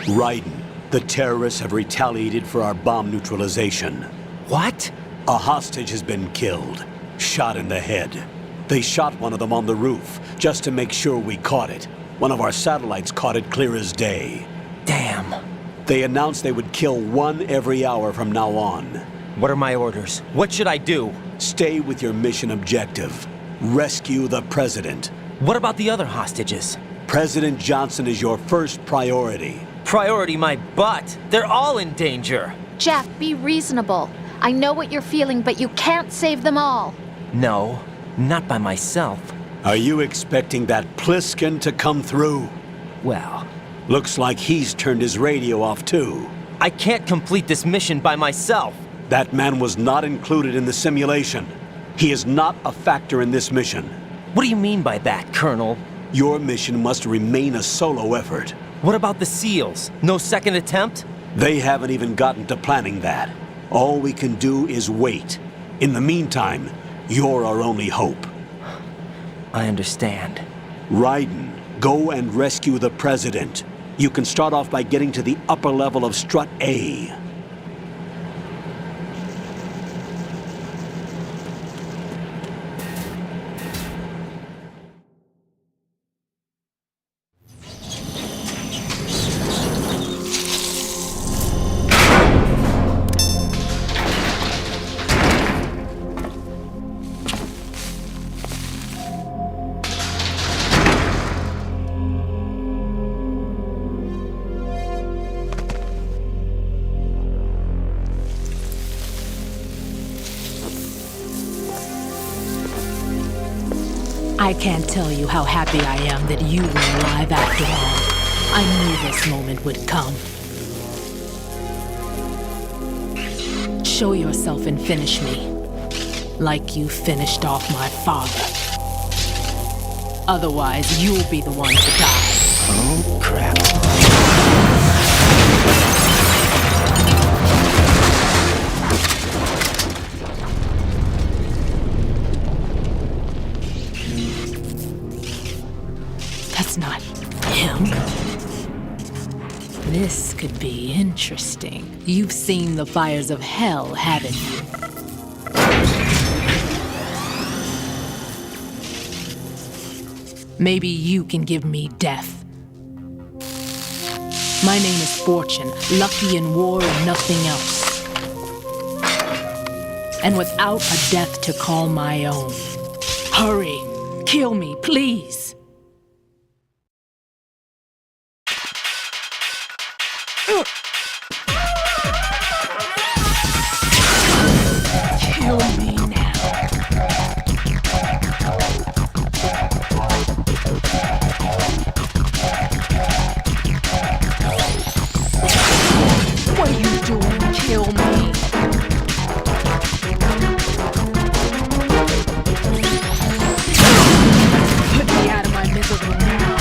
Raiden, the terrorists have retaliated for our bomb neutralization. What? A hostage has been killed, shot in the head. They shot one of them on the roof, just to make sure we caught it. One of our satellites caught it clear as day. Damn. They announced they would kill one every hour from now on. What are my orders? What should I do? Stay with your mission objective. Rescue the president. What about the other hostages? President Johnson is your first priority. Priority my butt. They're all in danger. Jack, be reasonable. I know what you're feeling, but you can't save them all. No, not by myself. Are you expecting that Pliskin to come through? Well, looks like he's turned his radio off too. I can't complete this mission by myself. That man was not included in the simulation. He is not a factor in this mission. What do you mean by that, Colonel? Your mission must remain a solo effort. What about the SEALs? No second attempt? They haven't even gotten to planning that. All we can do is wait. In the meantime, you're our only hope. I understand. Raiden, go and rescue the president. You can start off by getting to the upper level of Strut A. I can't tell you how happy I am that you were alive after all. I knew this moment would come. Show yourself and finish me, like you finished off my father. Otherwise, you'll be the one to die. Oh, crap. That's not him. This could be interesting. You've seen the fires of hell, haven't you? Maybe you can give me death. My name is Fortune, lucky in war and nothing else. And without a death to call my own. Hurry, kill me, please. Kill me now. What are you doing? Kill me. Put me out of my misery now.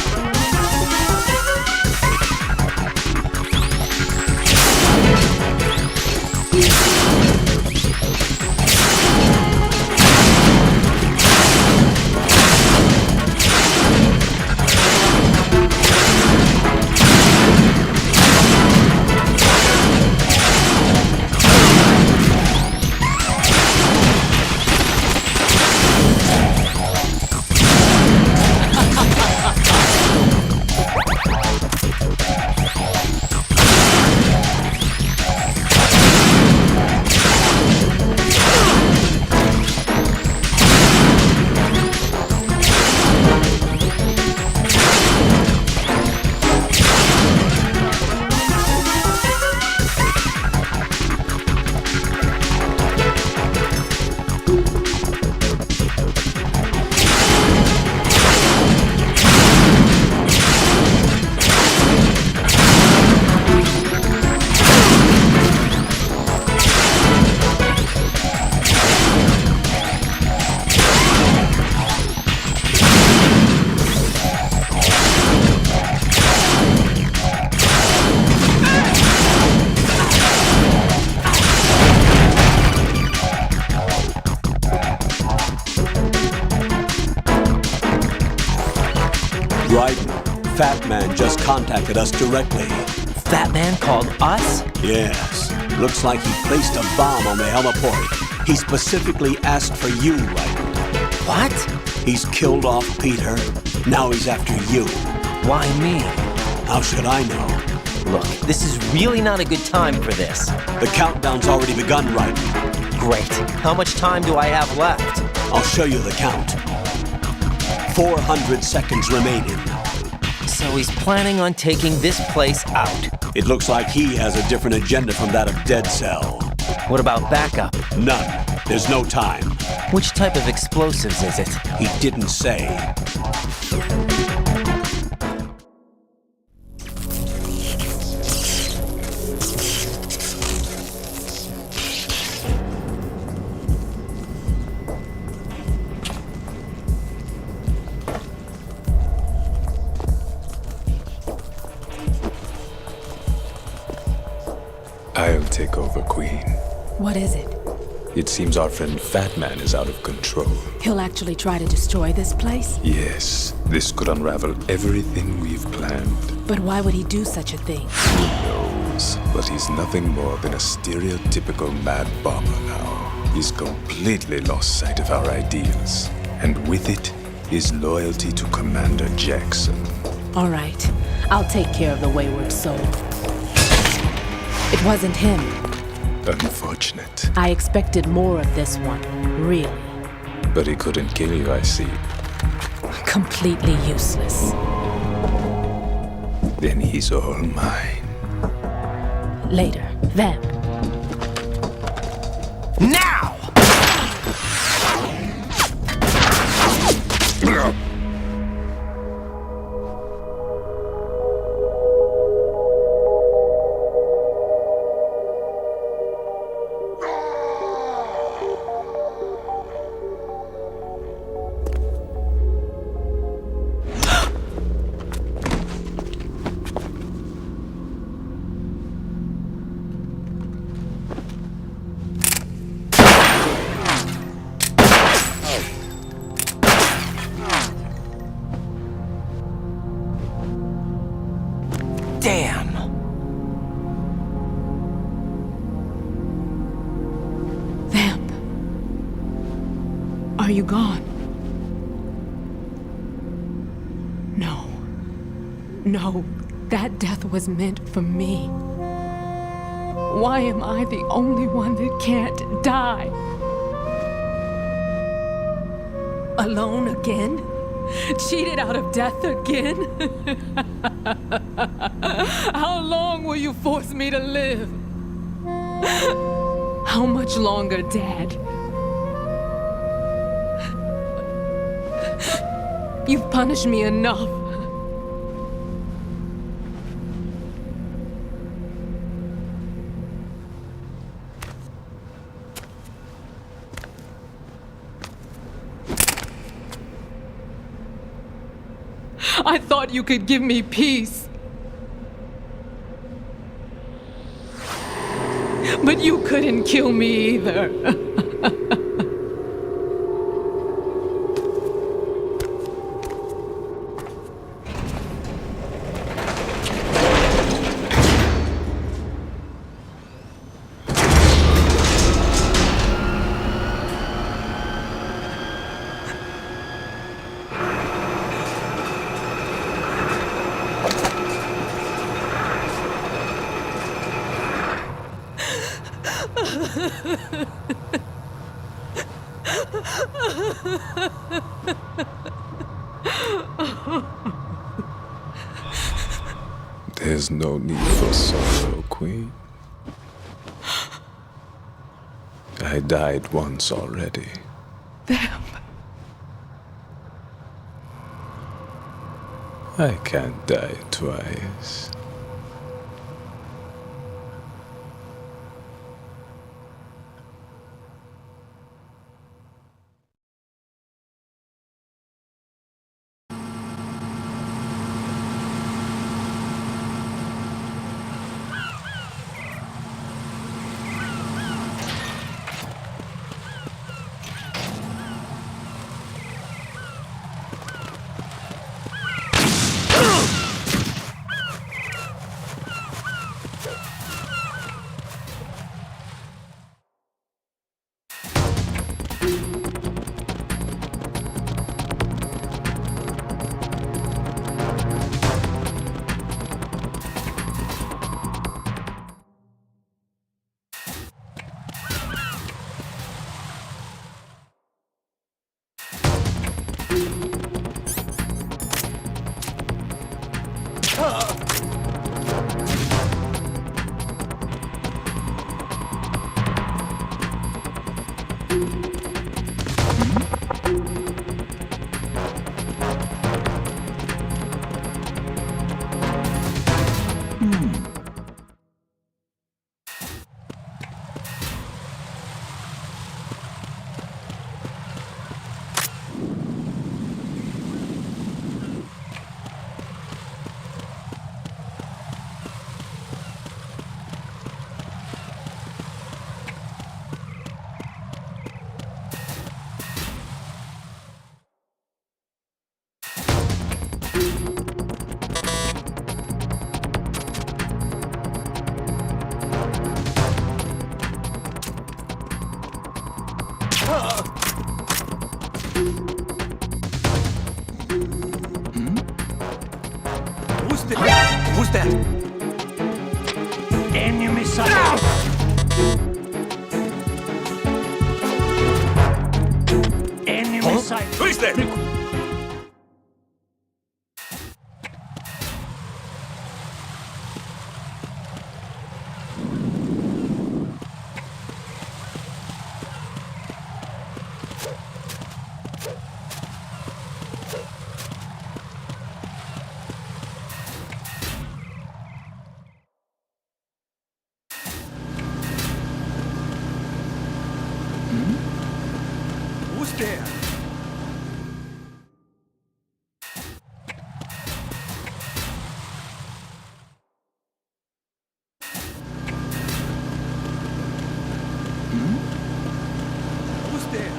Man just contacted us directly. Fat Man called us? Yes. Looks like he placed a bomb on the heliport. He specifically asked for you, Raiden. What? He's killed off Peter. Now he's after you. Why me? How should I know? Look, this is really not a good time for this. The countdown's already begun, Raiden. Great. How much time do I have left? I'll show you the count. 400 seconds remaining. So he's planning on taking this place out. It looks like he has a different agenda from that of Dead Cell. What about backup? None. There's no time. Which type of explosives is it? He didn't say. I'll take over, Queen. What is it? It seems our friend Fat Man is out of control. He'll actually try to destroy this place? Yes, this could unravel everything we've planned. But why would he do such a thing? Who knows? But he's nothing more than a stereotypical mad bomber now. He's completely lost sight of our ideals. And with it, his loyalty to Commander Jackson. All right. I'll take care of the wayward soul. It wasn't him. Unfortunate. I expected more of this one, really. But he couldn't kill you, I see. Completely useless. Then he's all mine. Later. Then. Now! Damn! Vamp. Are you gone? No. No. That death was meant for me. Why am I the only one that can't die? Alone again? Cheated out of death again? How long will you force me to live? How much longer, Dad? You've punished me enough. I thought you could give me peace. But you couldn't kill me either. There's no need for sorrow, Queen. I died once already. Vamp. I can't die twice. Enemy sighted. Enemy sighted. Who's there? Who's there? Who's there?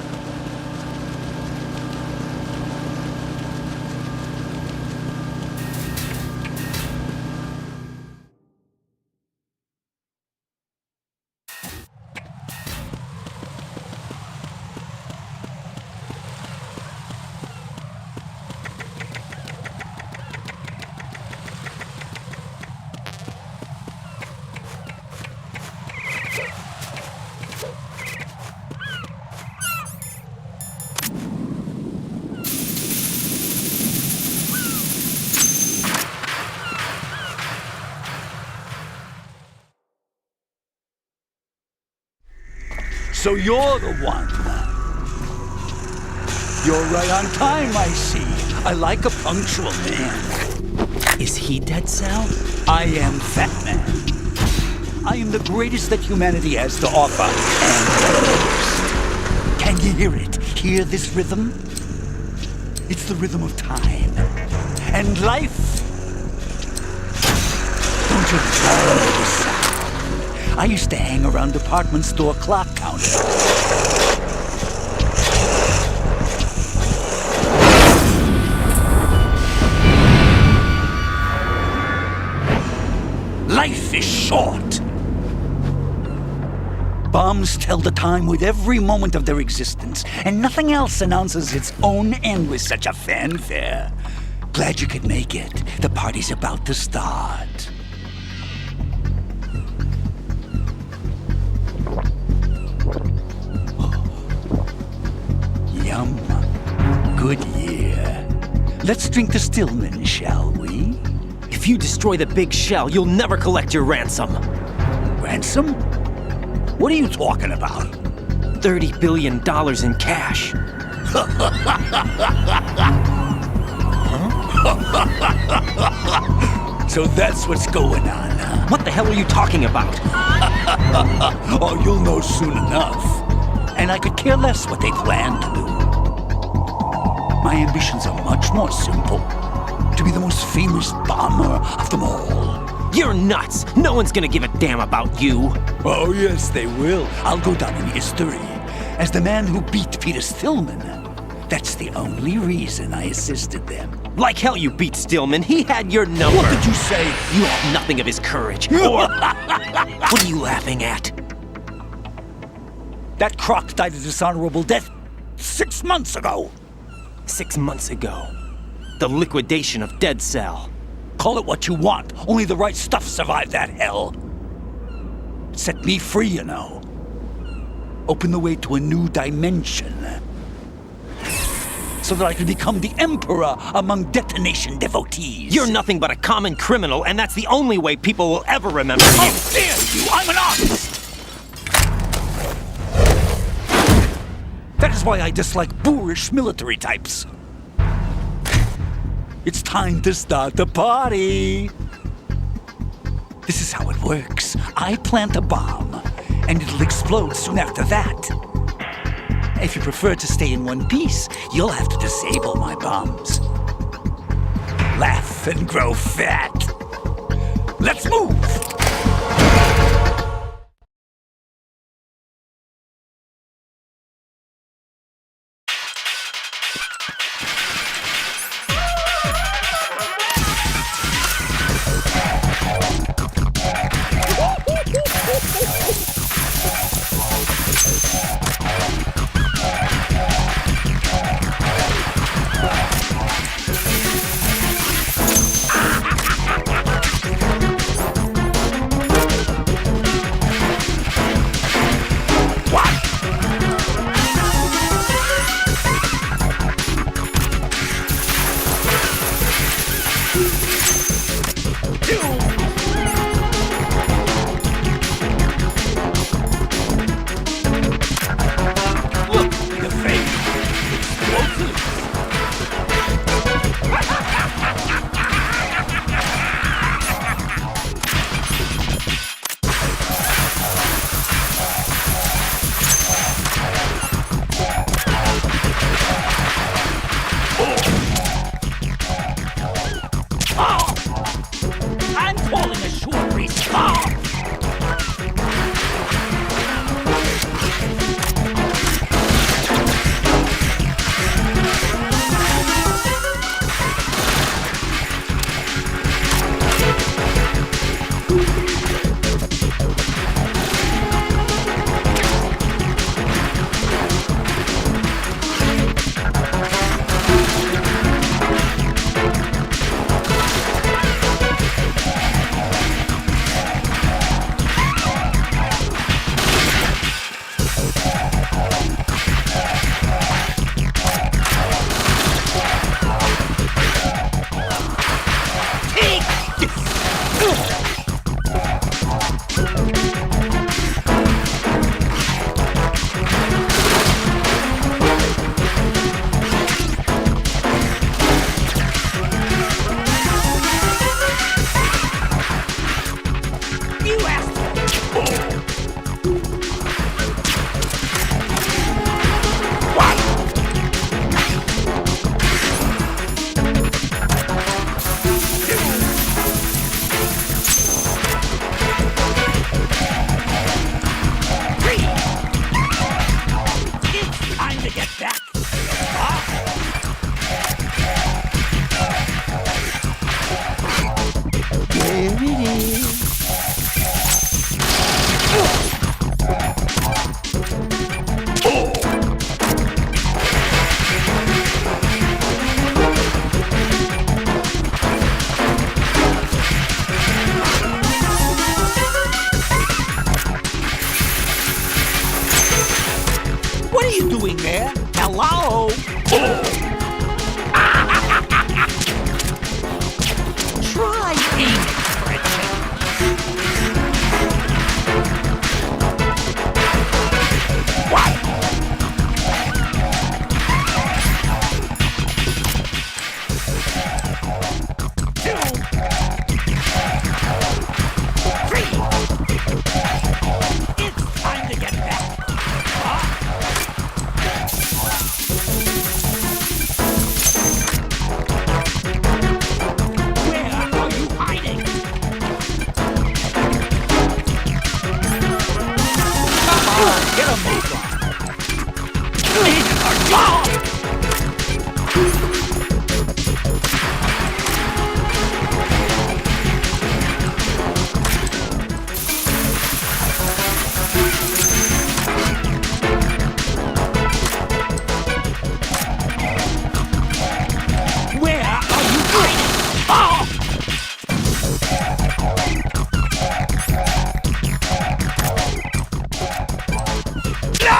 So you're the one. You're right on time, I see. I like a punctual man. Is he Dead Cell? I am Fat Man. I am the greatest that humanity has to offer, and can you hear it? Hear this rhythm? It's the rhythm of time and life. Don't you love this sound? I used to hang around department store clock counters. Life is short. Bombs tell the time with every moment of their existence, and nothing else announces its own end with such a fanfare. Glad you could make it. The party's about to start. Yum. Good year. Let's drink to Stillman, shall we? If you destroy the big shell, you'll never collect your ransom. Ransom? What are you talking about? $30 billion in cash. So that's what's going on, huh? What the hell are you talking about? Oh, you'll know soon enough. And I could care less what they plan to do. My ambitions are much more simple. To be the most famous bomber of them all. You're nuts! No one's gonna give a damn about you. Oh, yes, they will. I'll go down in history as the man who beat Peter Stillman. That's the only reason I assisted them. Like hell you beat Stillman. He had your number. What did you say? You have nothing of his courage. Or... What are you laughing at? That croc died a dishonorable death 6 months ago. 6 months ago. The liquidation of Dead Cell. Call it what you want. Only the right stuff survived that hell. Set me free, you know. Open the way to a new dimension. So that I can become the emperor among detonation devotees. You're nothing but a common criminal, and that's the only way people will ever remember you. How dare you! I'm an artist! That is why I dislike boorish military types. It's time to start the party. This is how it works. I plant a bomb, and it'll explode soon after that. If you prefer to stay in one piece, you'll have to disable my bombs. Laugh and grow fat. Let's move! Time to get back. There it is. What are you doing there? Hello? Try aiming for a change. What? It's time to get back. Where are you hiding? Come on, get a move on. These are gone! Where are you hiding? Oh! No!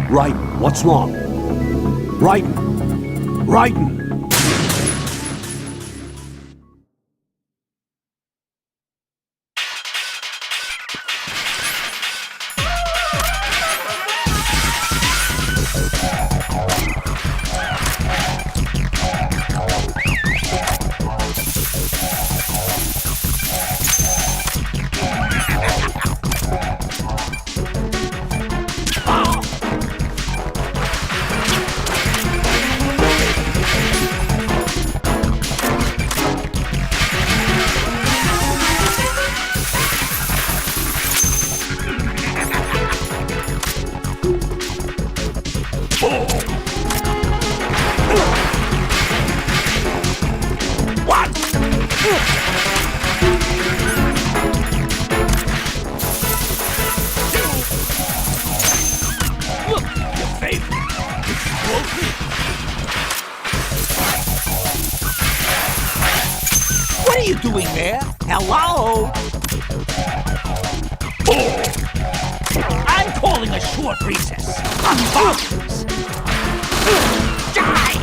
Right, what's wrong? Raiden! Look, your favorite. What are you doing there? Hello? I'm calling a short recess. Unboxers. Die!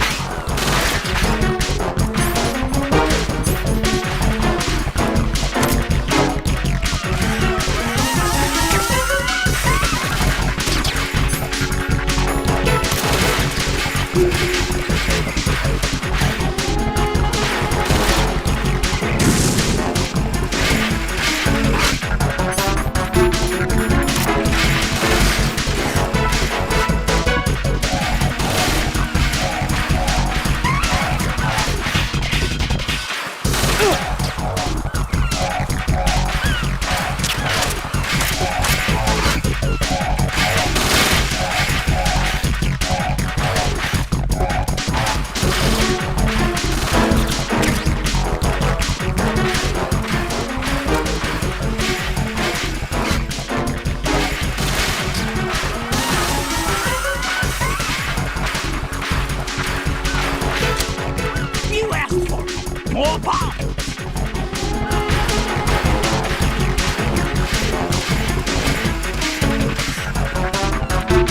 More bombs!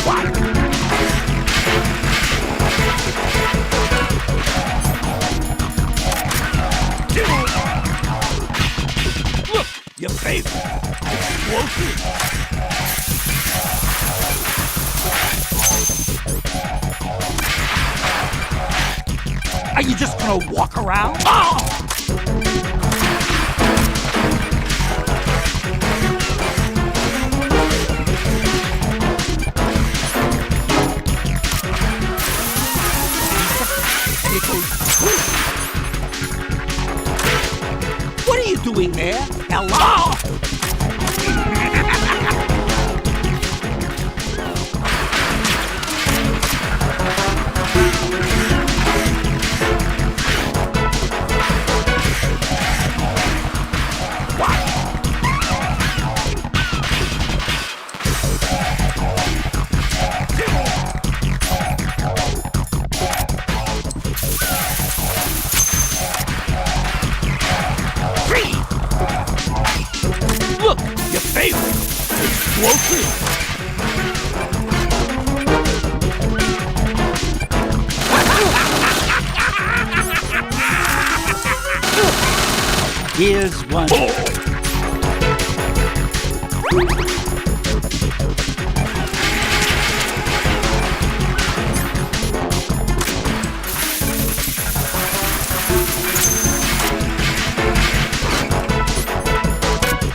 What? Are you just gonna walk around? Oh! What are you doing there? Hello? Look, your favorite. Explosive. Here's one.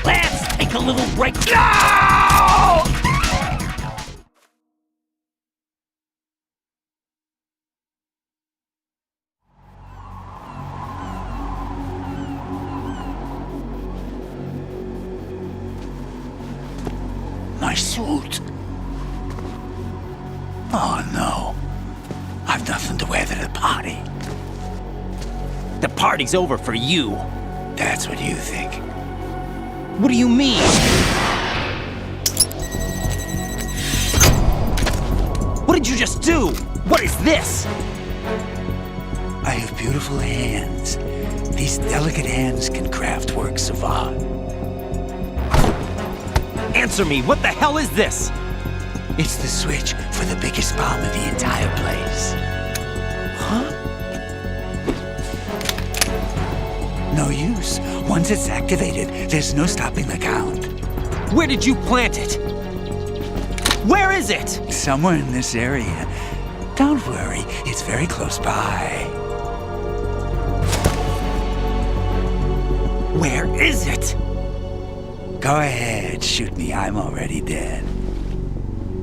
Let's take a little break. No! My suit. Oh no. I've nothing to wear to the party. The party's over for you. That's what you think. What do you mean? What did you just do? What is this? I have beautiful hands. These delicate hands can craft works of art. Answer me, what the hell is this? It's the switch for the biggest bomb in the entire place. Huh? No use. Once it's activated, there's no stopping the count. Where did you plant it? Where is it? Somewhere in this area. Don't worry, it's very close by. Where is it? Go ahead, shoot me. I'm already dead.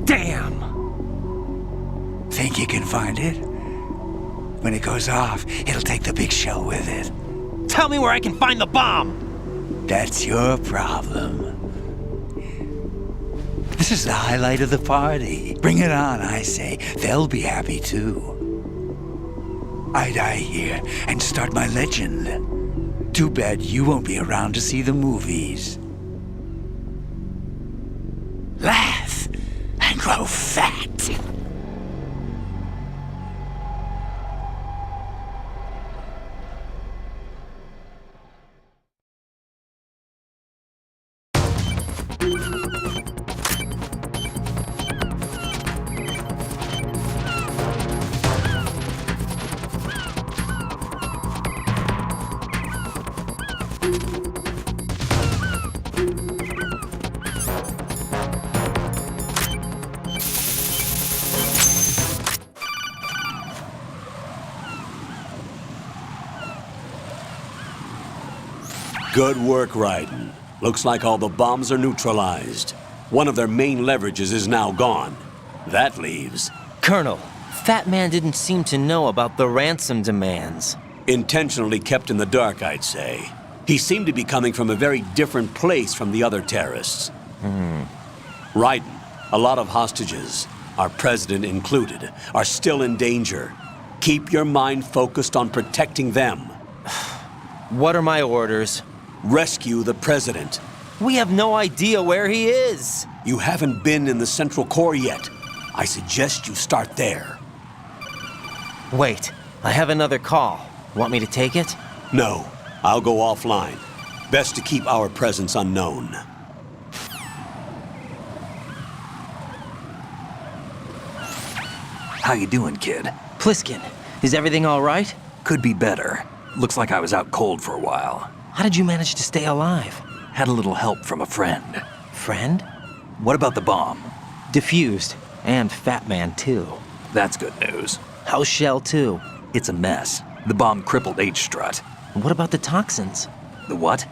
Damn! Think you can find it? When it goes off, it'll take the big show with it. Tell me where I can find the bomb! That's your problem. This is the highlight of the party. Bring it on, I say. They'll be happy too. I die here and start my legend. Too bad you won't be around to see the movies. Laugh and grow fat. Good work, Raiden. Looks like all the bombs are neutralized. One of their main leverages is now gone. That leaves... Colonel, Fat Man didn't seem to know about the ransom demands. Intentionally kept in the dark, I'd say. He seemed to be coming from a very different place from the other terrorists. Raiden, a lot of hostages, our president included, are still in danger. Keep your mind focused on protecting them. What are my orders? Rescue the president. We have no idea where he is. You haven't been in the Central Core yet. I suggest you start there. Wait, I have another call. Want me to take it? No, I'll go offline. Best to keep our presence unknown. How you doing, kid? Pliskin, is everything all right? Could be better. Looks like I was out cold for a while. How did you manage to stay alive? Had a little help from a friend. Friend? What about the bomb? Diffused. And Fat Man, too. That's good news. How's Shell, too? It's a mess. The bomb crippled H-strut. What about the toxins? The what?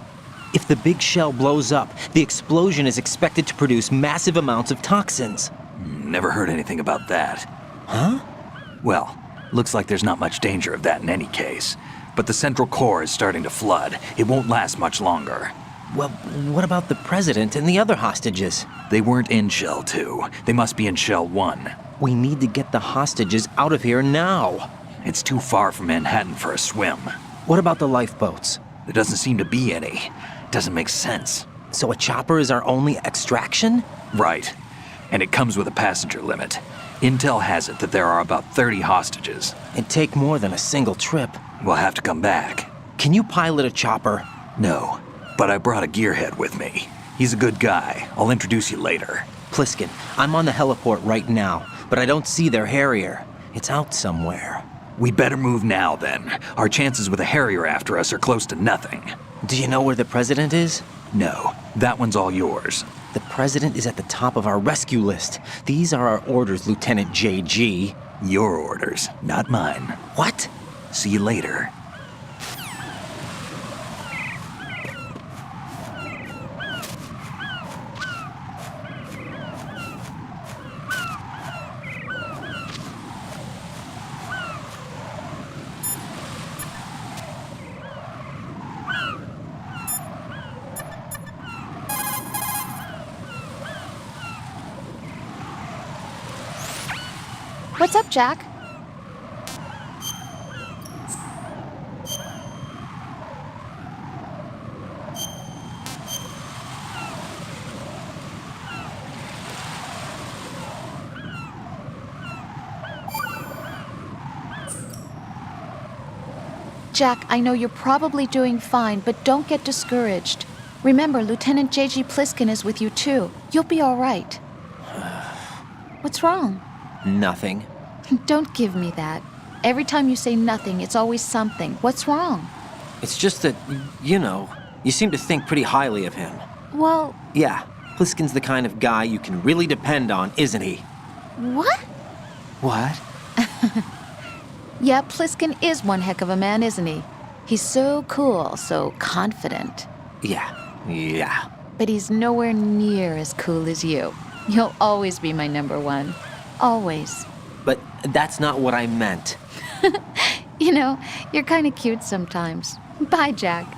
If the big shell blows up, the explosion is expected to produce massive amounts of toxins. Never heard anything about that. Huh? Well, looks like there's not much danger of that in any case. But the central core is starting to flood. It won't last much longer. Well, what about the president and the other hostages? They weren't in Shell 2. They must be in Shell 1. We need to get the hostages out of here now. It's too far from Manhattan for a swim. What about the lifeboats? There doesn't seem to be any. Doesn't make sense. So a chopper is our only extraction? Right. And it comes with a passenger limit. Intel has it that there are about 30 hostages. It'd take more than a single trip. We'll have to come back. Can you pilot a chopper? No, but I brought a gearhead with me. He's a good guy. I'll introduce you later. Pliskin, I'm on the heliport right now, but I don't see their Harrier. It's out somewhere. We better move now, then. Our chances with a Harrier after us are close to nothing. Do you know where the president is? No, that one's all yours. The president is at the top of our rescue list. These are our orders, Lieutenant JG. Your orders, not mine. What? See you later. What's up, Jack? Jack, I know you're probably doing fine, but don't get discouraged. Remember, Lieutenant J.G. Pliskin is with you too. You'll be all right. What's wrong? Nothing. Don't give me that. Every time you say nothing, it's always something. What's wrong? It's just that, you seem to think pretty highly of him. Well... Yeah, Pliskin's the kind of guy you can really depend on, isn't he? What? What? Yeah, Pliskin is one heck of a man, isn't he? He's so cool, so confident. Yeah. But he's nowhere near as cool as you. You'll always be my number one. Always. But that's not what I meant. You're kind of cute sometimes. Bye, Jack.